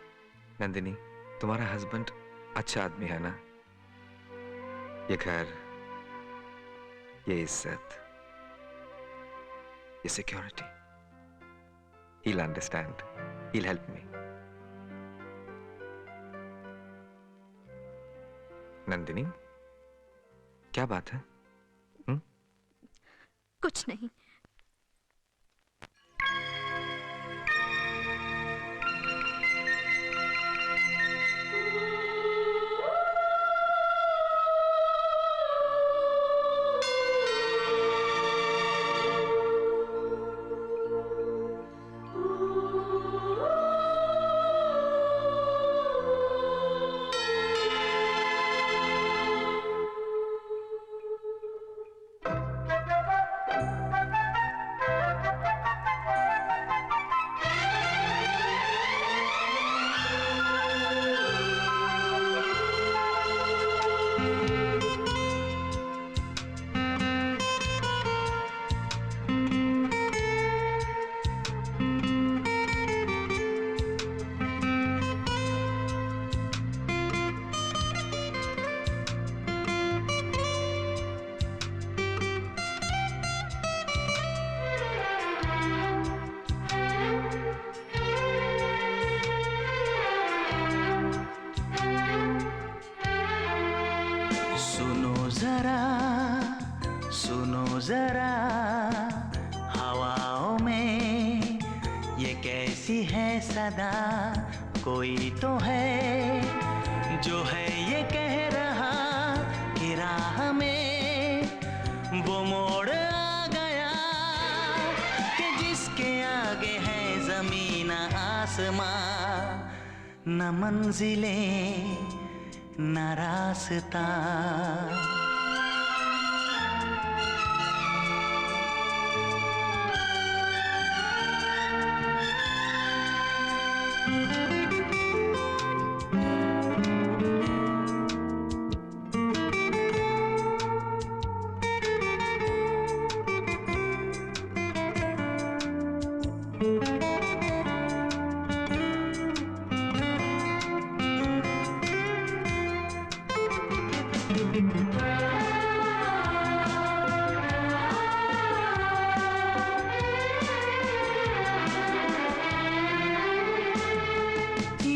नंदिनी, तुम्हारा हस्बैंड अच्छा आदमी है ना? ये घर, ये इज्जत, ये security, he'll understand, he'll help me. Nandini, क्या बात है? कुछ नहीं। जरा हवाओं में ये कैसी है सदा, कोई तो है जो है ये कह रहा कि राह में वो मोड़ आ गया कि जिसके आगे है जमीन आसमां, न मंजिलें न रास्ता।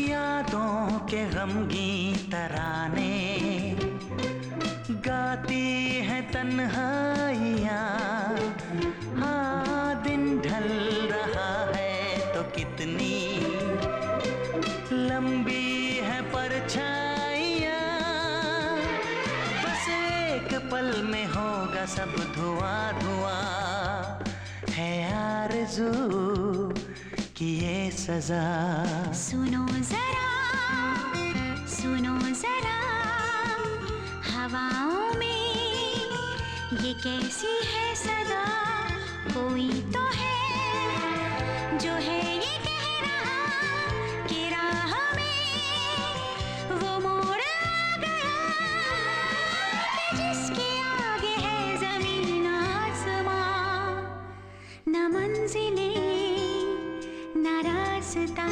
यादों के गमगीन तराने गाती है तन्हाइयाँ, हाँ दिन ढल रहा है तो कितनी लंबी है परछाइयाँ, बस एक पल में होगा सब धुआं धुआं, है आरज़ू की ये सजा। सुनो जरा हवाओं में ये कैसी है सदा, कोई तो है जो है ये कह रहा कि राह में वो मोड़ आ गया कि जिसके आगे है जमीन आसमां, न मंजिलें न रास्ता।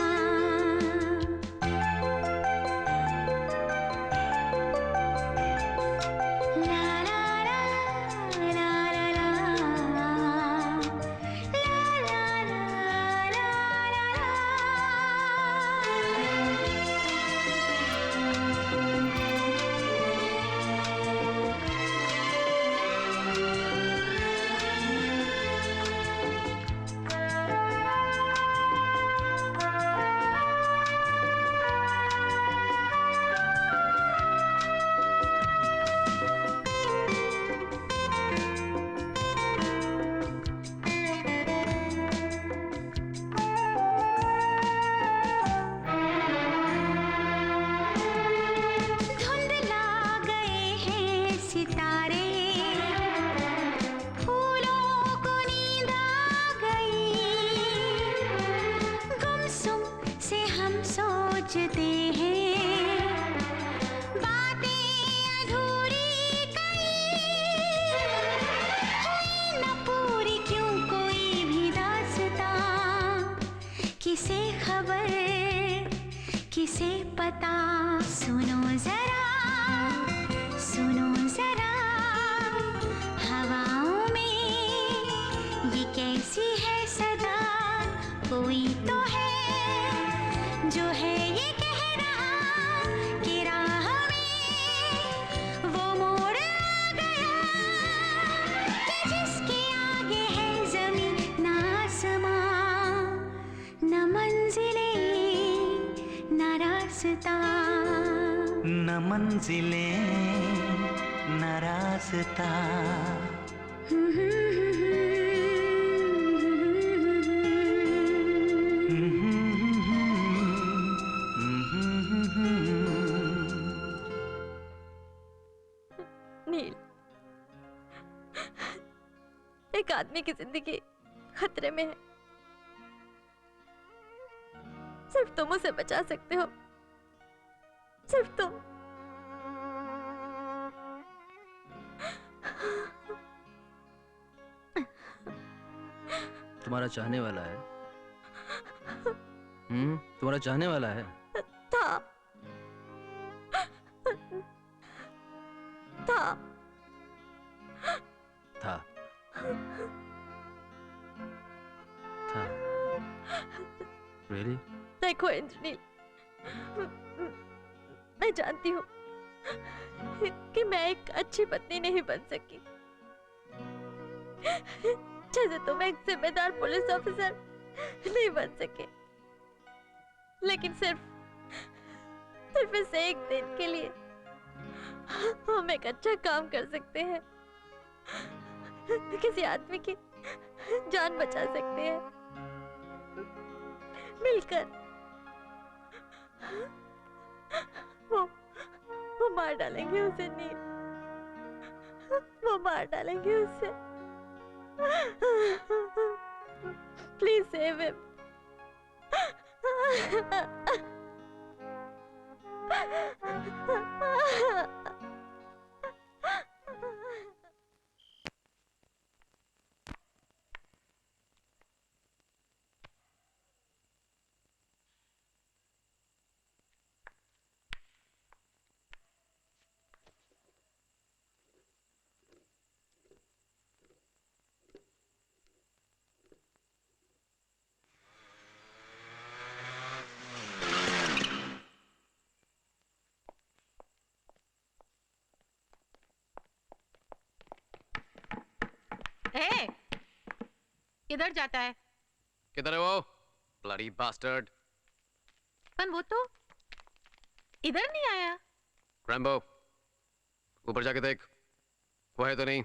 सोचते हैं बातें अधूरी कई, हुई न पूरी क्यों कोई भी दास्तां, किसे खबर किसे पता। सुनो जरा हवाओं में ये कैसी है सदा, कोई तो है जो है ये कह रहा कि राह में वो मोड़ आ गया कि जिसके आगे है जमीन आसमां, न मंजिलें न रास्ता, न मंजिलें न रास्ता। नील, एक आदमी की जिंदगी खतरे में है, सिर्फ तुम उसे बचा सकते हो, सिर्फ तुम। तुम्हारा चाहने वाला है। तुम्हारा चाहने वाला है। था Really? देखो इंद्रनील, मैं जानती हूँ कि मैं एक अच्छी पत्नी नहीं बन सकी, जैसे तुम एक जिम्मेदार पुलिस ऑफिसर नहीं बन सके, लेकिन सिर्फ इस एक दिन के लिए हम एक अच्छा काम कर सकते हैं, किसी आदमी की जान बचा सकते हैं मिलकर। वो मार डालेंगे उसे नील, वो मार डालेंगे उसे। Please save him. ए, किधर जाता है? किधर है वो? Bloody bastard. पर वो तो इधर नहीं आया। रैम्बो, ऊपर जाके देख, वो है तो नहीं।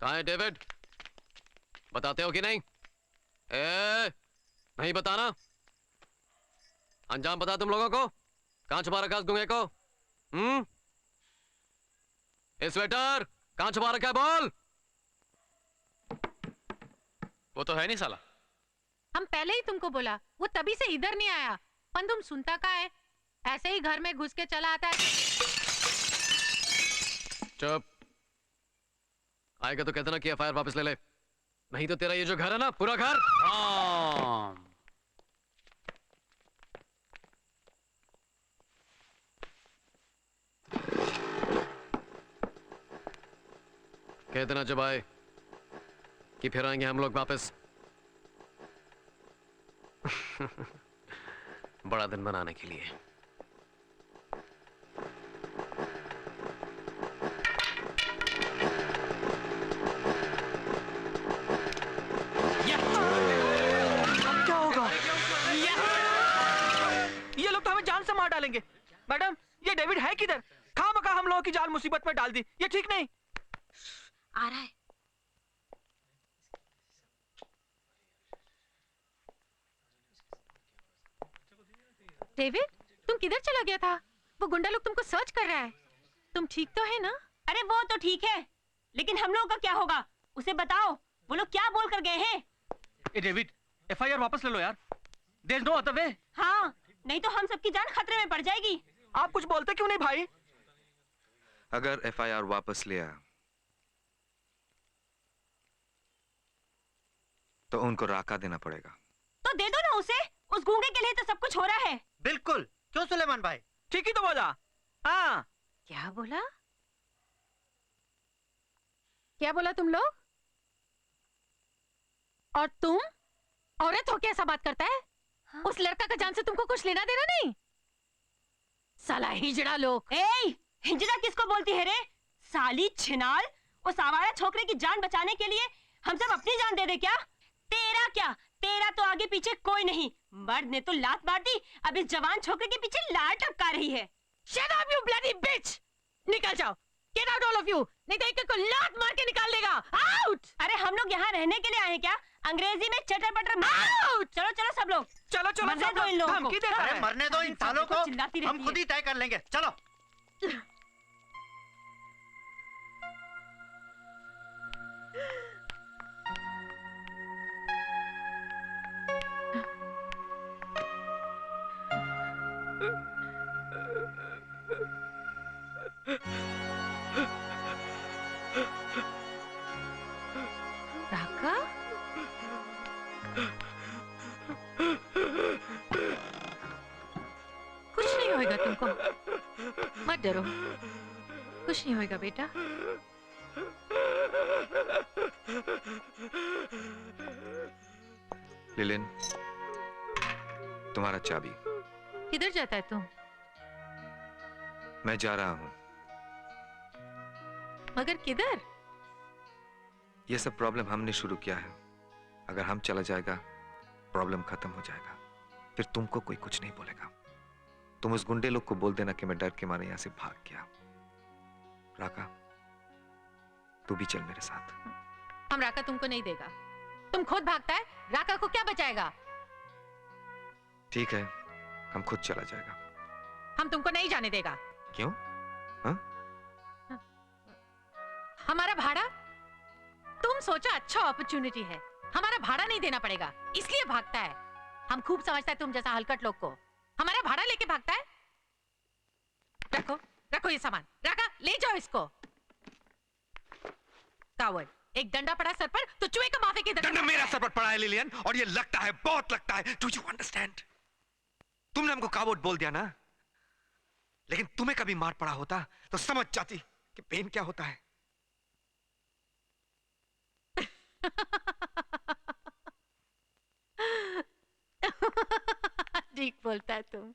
कहाँ है डेविड? बताते हो कि नहीं? नहीं बताना। अंजाम पता तुम लोगों को? कहाँ छुपा रखा उस गूंगे को? इंस्पेक्टर, कहाँ छुपा रखा है बोल? वो तो है नहीं साला। हम पहले ही तुमको बोला, वो तभी से इधर नहीं आया। पर तुम सुनता का है? ऐसे ही घर में घुस के चला आता है। चुप। आएगा तो कहते ना कि एफआईआर वापस ले ले, नहीं तो तेरा ये जो घर है ना, पूरा घर। कहते ना जब आए कि फिर आएंगे हम लोग वापस। बड़ा दिन मनाने के लिए। क्या होगा? ये लोग तो हमें जान से मार डालेंगे। मैडम, ये डेविड है किधर? खामखा हम लोगों की जान मुसीबत में डाल दी। ये ठीक नहीं। आ रहा है। डेविड, तुम किधर चला गया था? वो गुंडा लोग तुमको सर्च कर रहा है। तुम ठीक तो है ना? अरे वो तो ठीक है, लेकिन हम लोगों का क्या होगा? उसे बताओ, वो लोग क्या बोल कर गए हैं? ए डेविड, एफआईआर वापस ले लो यार। There's no other way। हाँ, नहीं तो हम सबकी जान खतरे में पड़ जाएगी। आप कुछ बोलते क्यों नहीं भाई? अगर एफआईआर वापस लिया तो उनको राका देना पड़ेगा। तो दे दो ना उसे। उस गूंगे के लिए तो सब कुछ हो रहा है। बिल्कुल, क्यों सुलेमान भाई? ठीक ही तो बोला। हाँ। क्या बोला? क्या बोला तुम लोग? और तुम औरत हो के ऐसा बात करता है? हाँ? उस लड़का का जान से तुमको कुछ लेना देना नहीं? साला हिजड़ा लोग। हिजड़ा किसको बोलती है रे? साली छिनाल, उस आवारा छोकरे की जान बचाने के लिए हम सब अपनी जान दे दे क्या? तेरा क्या? तेरा तो आगे पीछे कोई नहीं। मर्द ने तो लात मार दी, अब इस जवान छोकरे के पीछे लात टपका रही है। Shut up, you bloody bitch! निकल जाओ। Get out all of you! नहीं तो एक को लात मार के निकाल देगा। Out! अरे हम लोग यहाँ रहने के लिए आए हैं क्या? अंग्रेजी में चटर पटर। Out! चलो चलो सब लोग। चलो चलो मरने सब दो इन लोगों को। धमकी देता है। अरे मरने दो इन सालों को, हम खुद ही तय कर लेंगे। चलो। राका? कुछ नहीं होएगा तुमको। मत डरो। कुछ नहीं होएगा बेटा। लिलिन, तुम्हारा चाबी। किधर जाता है तुम? मैं जा रहा हूँ। मगर किधर? ये सब प्रॉब्लम हमने शुरू किया है। अगर हम चला जाएगा प्रॉब्लम खत्म हो जाएगा, फिर तुमको कोई कुछ नहीं बोलेगा। तुम उस गुंडे लोग को बोल देना कि मैं डर के मारे यहां से भाग गया। राका, तू भी चल मेरे साथ। हम राका तुमको नहीं देगा। तुम खुद भागता है, राका को क्या बचाएगा? ठीक है, हम खुद चला जाएगा। हम तुमको नहीं जाने देगा। क्यों? हमारा भाड़ा? तुम सोचा अच्छा अपॉर्चुनिटी है, हमारा भाड़ा नहीं देना पड़ेगा इसलिए भागता है। हम खूब समझता है तुम जैसा हलकट लोग को। हमारा भाड़ा लेके भागता है। रखो रखो ये सामान। राका ले जाओ इसको। कावर्ड, एक डंडा पड़ा सर पर तो चूहे का माफी की डंडा मेरा सर पर पड़ा है लिलियन, और ये लगता है, बहुत लगता है। Do you understand? तुमने हमको कावर्ड बोल दिया ना, लेकिन तुम्हें कभी मार पड़ा होता तो समझ जाती कि पेन क्या होता है। ठीक बोलता है तुम।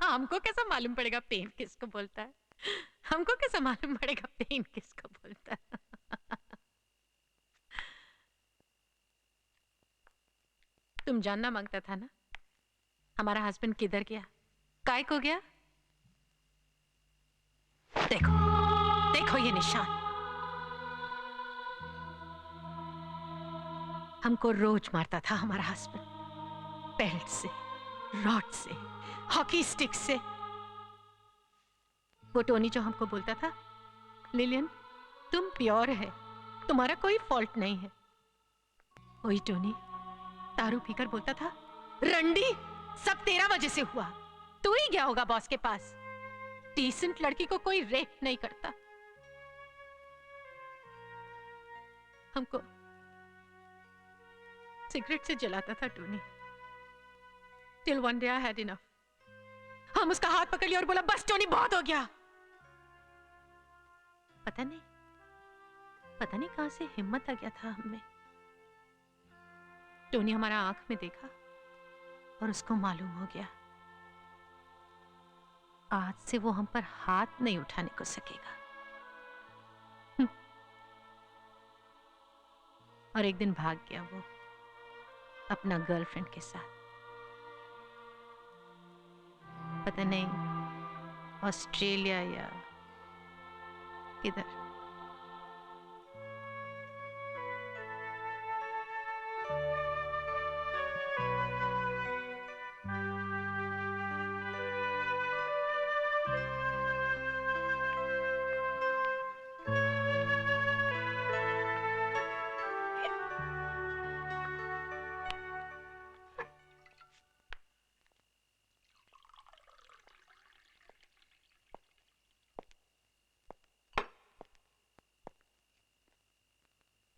हमको कैसा मालूम पड़ेगा पेन किसको बोलता है? हमको कैसा मालूम पड़ेगा पेन किसको बोलता है? तुम जानना मांगता था ना हमारा हस्बैंड किधर गया, काय को गया? देखो देखो ये निशान। हमको रोज मारता था हमारा हस्बैंड, बेल्ट से, रॉड से, हॉकी स्टिक से। वो टोनी जो हमको बोलता था, लिलियन तुम प्योर है, तुम्हारा कोई फॉल्ट नहीं है। वही टोनी दारू पीकर बोलता था, रंडी सब तेरा वजह से हुआ, तू ही गया होगा बॉस के पास। डिसेंट लड़की को कोई रेप नहीं करता। हमको सिगरेट से जलाता था Tony. Till one day I had enough. हम उसका हाथ पकड़ लिया और बोला, बस टोनी बहुत हो गया। पता नहीं कहां से हिम्मत आ गया था हमें। टोनी हमारा आंख में देखा और उसको मालूम हो गया आज से वो हम पर हाथ नहीं उठाने को सकेगा। और एक दिन भाग गया वो अपना गर्लफ्रेंड के साथ। पता नहीं ऑस्ट्रेलिया या किधर।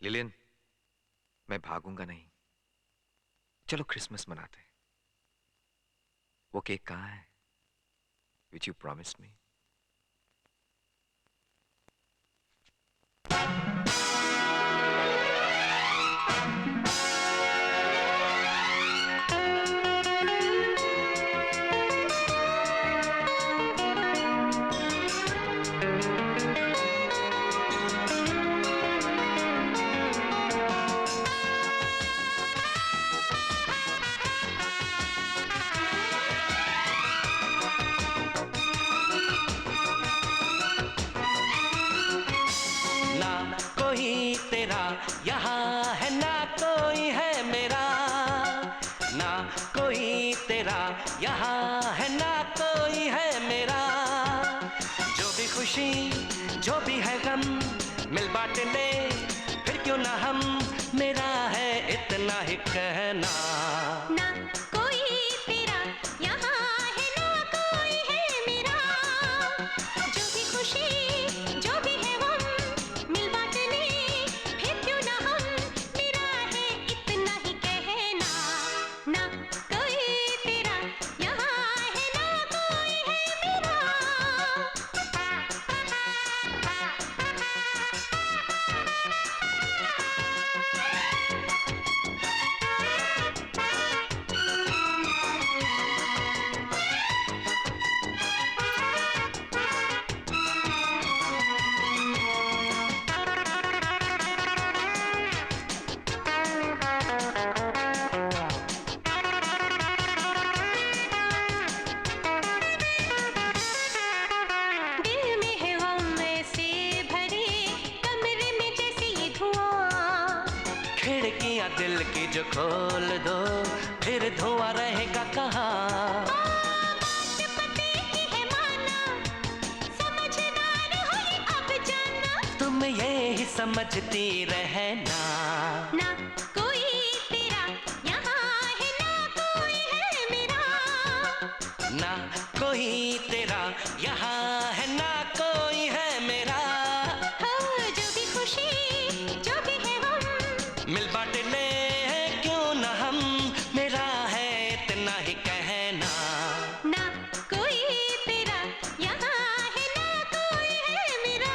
लिलियन, मैं भागूंगा नहीं। चलो क्रिसमस मनाते हैं। वो केक कहाँ है? Which you promised me? यहाँ है ना कोई है मेरा, ना कोई तेरा, यहाँ है ना कोई है मेरा। जो भी खुशी जो भी है गम मिल बांट ले, फिर क्यों ना हम, मेरा है इतना ही कहना। ना कोई तेरा, यहाँ है ना कोई है मेरा। जो भी खुशी जो भी है गम मिल बांट ले, फिर क्यों ना हम, मेरा है इतना ही कहना। ना कोई तेरा, यहाँ है ना कोई है मेरा। खिड़कियां दिल की जो खोल दो, फिर धुआं रहेगा कहाँ। तुम ये ही समझती रहना, ना कोई तेरा यहाँ है, ना कोई है मेरा। ना कोई तेरा यहाँ है, ना कोई है मेरा। हाँ, जो भी खुशी जो भी है हम मिल बांट ले क्यों ना हम, मेरा है इतना ही कहना। ना कोई तेरा यहाँ है, ना कोई है मेरा।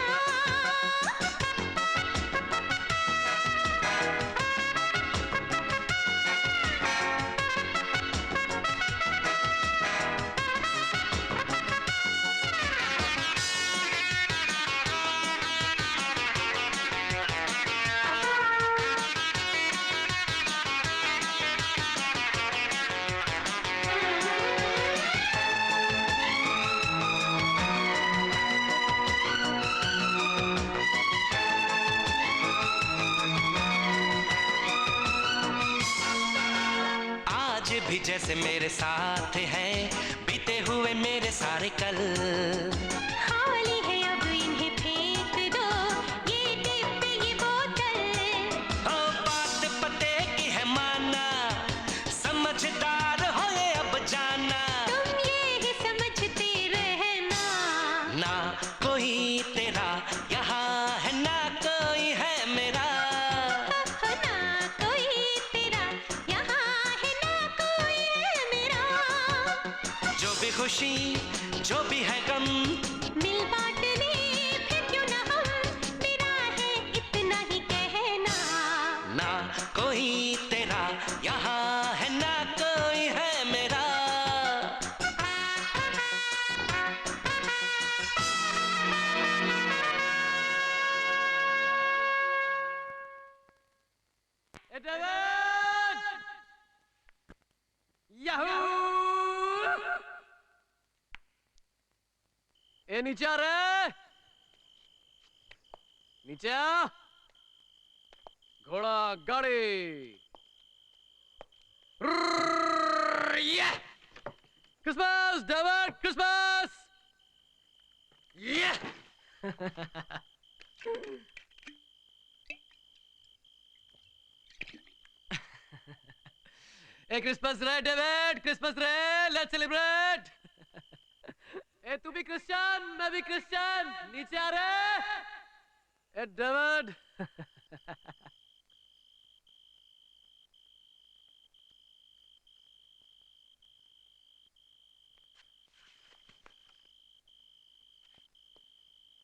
आज भी जैसे मेरे साथ है, बीते हुए मेरे सारे कल। खाली है अब इन्हें फेंक दो, ये डिब्बे ये बोतल। ओ बात पते की है माना, समझदार हो ये अब जाना। तुम ये ही समझते रहना, ना कोई तेरा यहाँ है, ना कोई है मेरा। ना कोई तेरा यहाँ है, ना कोई है मेरा। जो भी खुशी जो भी है गम, मिल बांट ले फिर क्यों ना हम, मेरा है इतना ही कहना। ना कोई तेरा यहाँ है, ना कोई है मेरा। ए नीचे आ रे, नीचे आ। घोड़ा गाड़ी। Christmas David, Christmas. ए क्रिसमस रे डेविड, क्रिसमस रे, लेट्स सेलिब्रेट। ए तू भी क्रिश्चियन, मैं भी क्रिश्चियन, नीचे आ रे। ए डेविड।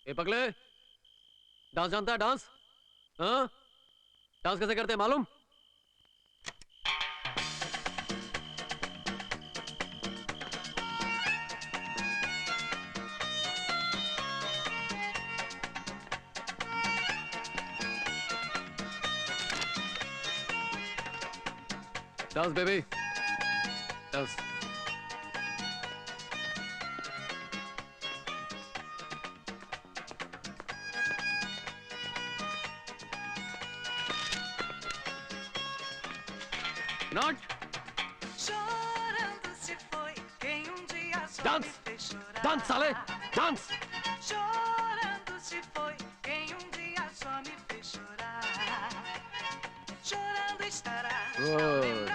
ए पगले, डांस जानता है डांस? हाँ? डांस कैसे करते हैं मालूम? Dance, baby. Dance. Not. Chorando se foi quem dia só Dance. me fez chorar. Dance, Sale. Dance. Chorando se foi quem dia só me fez chorar. Chorando estará. Good.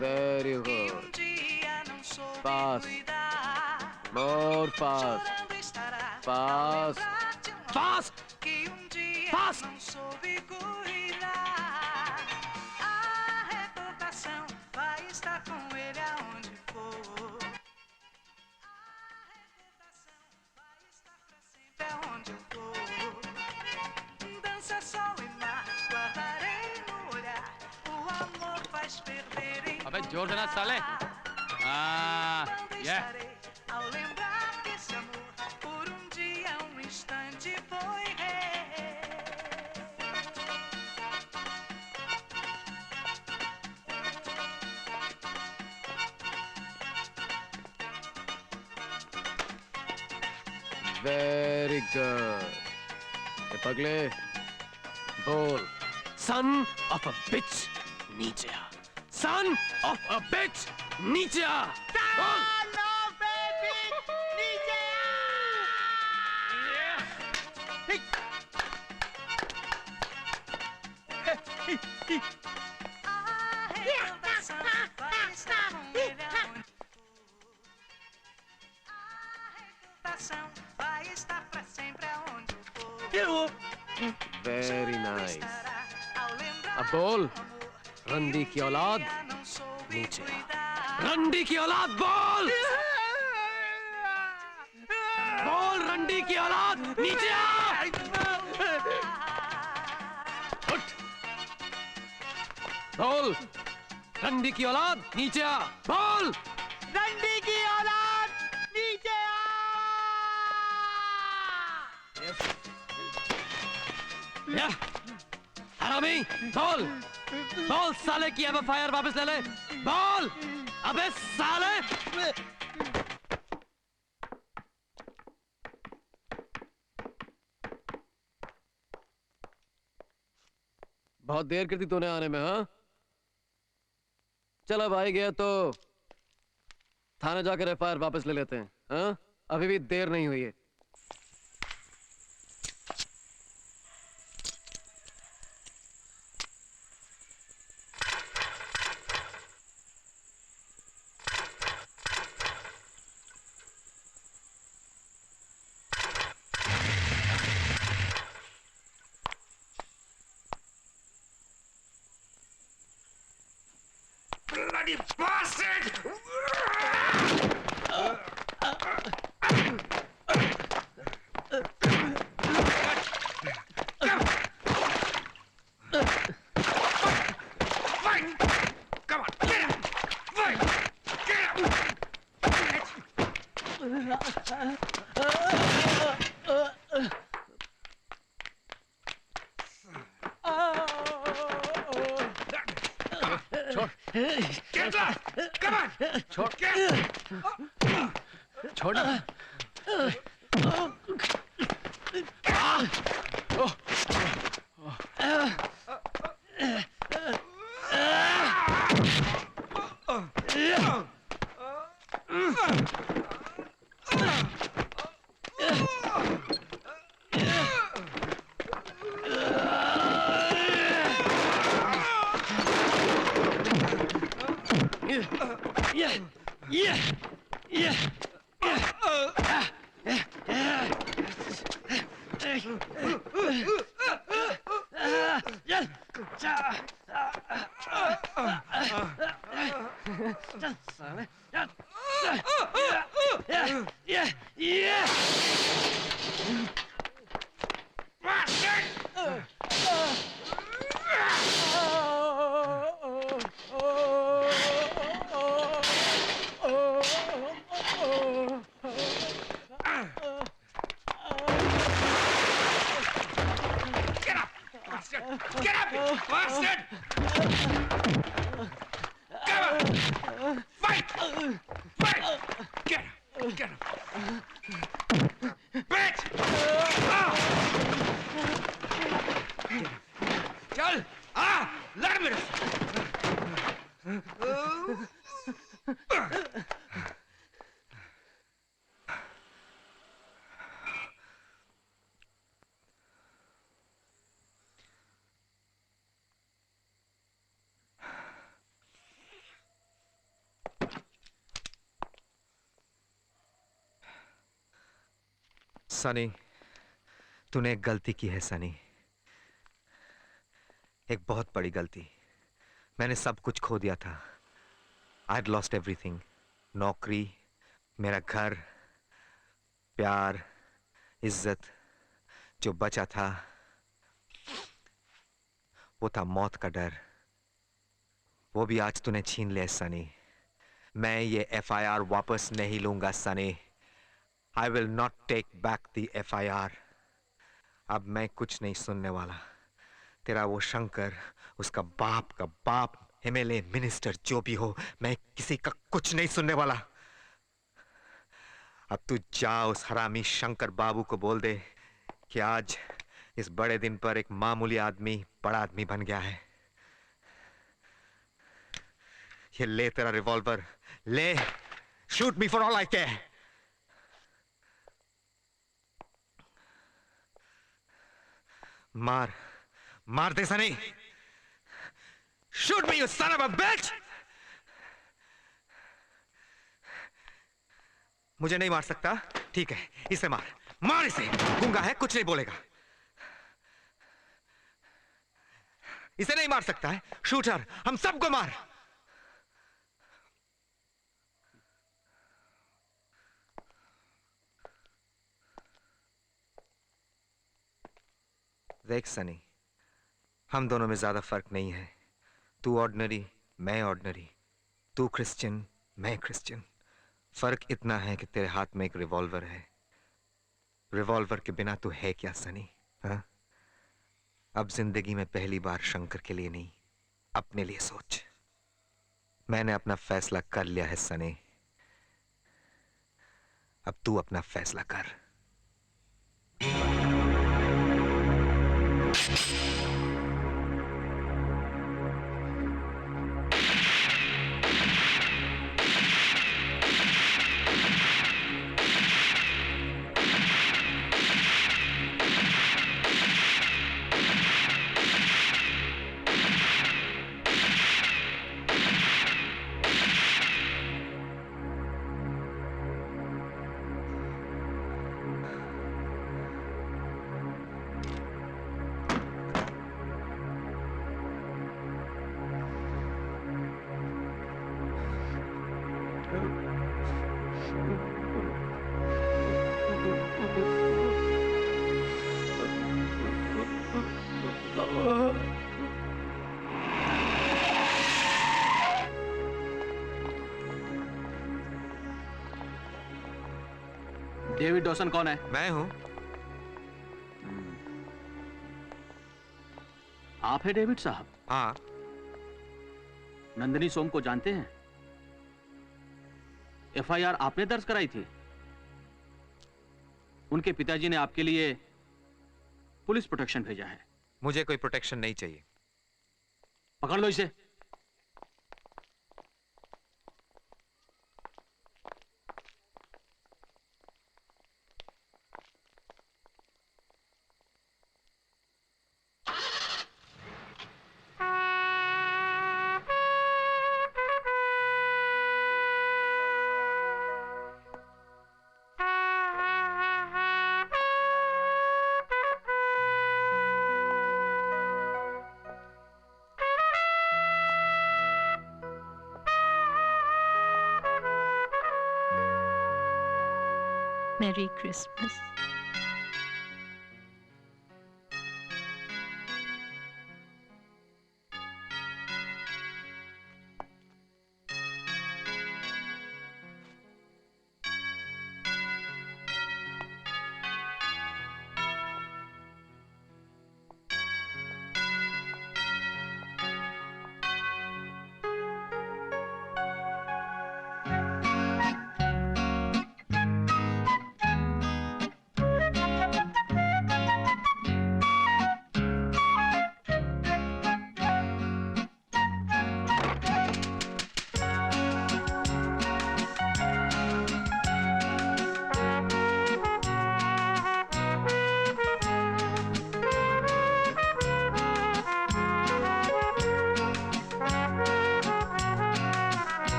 Very good. Dia não soube Fast. cuidar. More fast. Chorando estará. Fast. Fast. Que dia Fast. não soube cuidar. A reputação vai estar com ele aonde for. A reputação vai estar pra sempre aonde eu for. Dança, sol e mar, guardarei no olhar. O amor faz perder em अबे जोर देना साले। हाँ, yeah. ao lembrar que esse amor por dia instante foi rei. Very good. ए पगले, बोल. Son of a bitch. नीचे आ। सन of a बिच, नीचे आ। बोल। Very nice. अब बोल, रंडी की औलाद नीचे आ। रंडी की औलाद बोल। बोल रंडी की औलाद नीचे आ। उठ। बोल रंडी की औलाद नीचे आ। बोल रंडी की औलाद नीचे आ। या हरामी, बोल। बोल साले की एफआईआर वापस ले ले। बोल अबे साले। बहुत देर कर दी तूने आने में, हाँ? चल अब आ ही गया तो थाने जाकर एफआईआर वापस ले लेते हैं, हाँ? अभी भी देर नहीं हुई है। Bloody bastard! Come on, get up! Fight! Get छोड़। Get up! Come on! छोड़। छोड़। Get up, you bastard! Come on! Fight! Fight! Get up! Get up! Bitch! चल! लड़ मेरे से! सनी, तूने एक गलती की है सनी, एक बहुत बड़ी गलती। मैंने सब कुछ खो दिया था। आई had lost everything। नौकरी, मेरा घर, प्यार, इज्जत, जो बचा था वो था मौत का डर। वो भी आज तूने छीन लिया सनी। मैं ये एफआईआर वापस नहीं लूंगा Sunny. I will not take back the FIR। अब मैं कुछ नहीं सुनने वाला। तेरा वो शंकर, उसका बाप का बाप, MLA, मिनिस्टर, जो भी हो, मैं किसी का कुछ नहीं सुनने वाला। अब तू जा उस हरामी शंकर बाबू को बोल दे कि आज इस बड़े दिन पर एक मामूली आदमी बड़ा आदमी बन गया है। ये ले तेरा रिवॉल्वर, ले, shoot me for all I care. मार, मार दे Sunny, shoot me you son of a bitch. मुझे नहीं मार सकता, ठीक है, इसे मार, मार इसे, गूंगा है, कुछ नहीं बोलेगा। इसे नहीं मार सकता है, शूटर, हम सबको मार। देख सनी, हम दोनों में ज्यादा फर्क नहीं है। तू ऑर्डिनरी, मैं ऑर्डिनरी, तू क्रिश्चियन, मैं क्रिश्चियन। फर्क इतना है कि तेरे हाथ में एक रिवॉल्वर है। रिवॉल्वर के बिना तू है क्या सनी? हाँ? अब जिंदगी में पहली बार शंकर के लिए नहीं, अपने लिए सोच। मैंने अपना फैसला कर लिया है सनी, अब तू अपना फैसला कर। डेविड डॉसन कौन है? मैं हूं। आप है डेविड साहब? हाँ। नंदिनी सोम को जानते हैं? एफआईआर आपने दर्ज कराई थी। उनके पिताजी ने आपके लिए पुलिस प्रोटेक्शन भेजा है। मुझे कोई प्रोटेक्शन नहीं चाहिए। पकड़ लो इसे। Merry Christmas.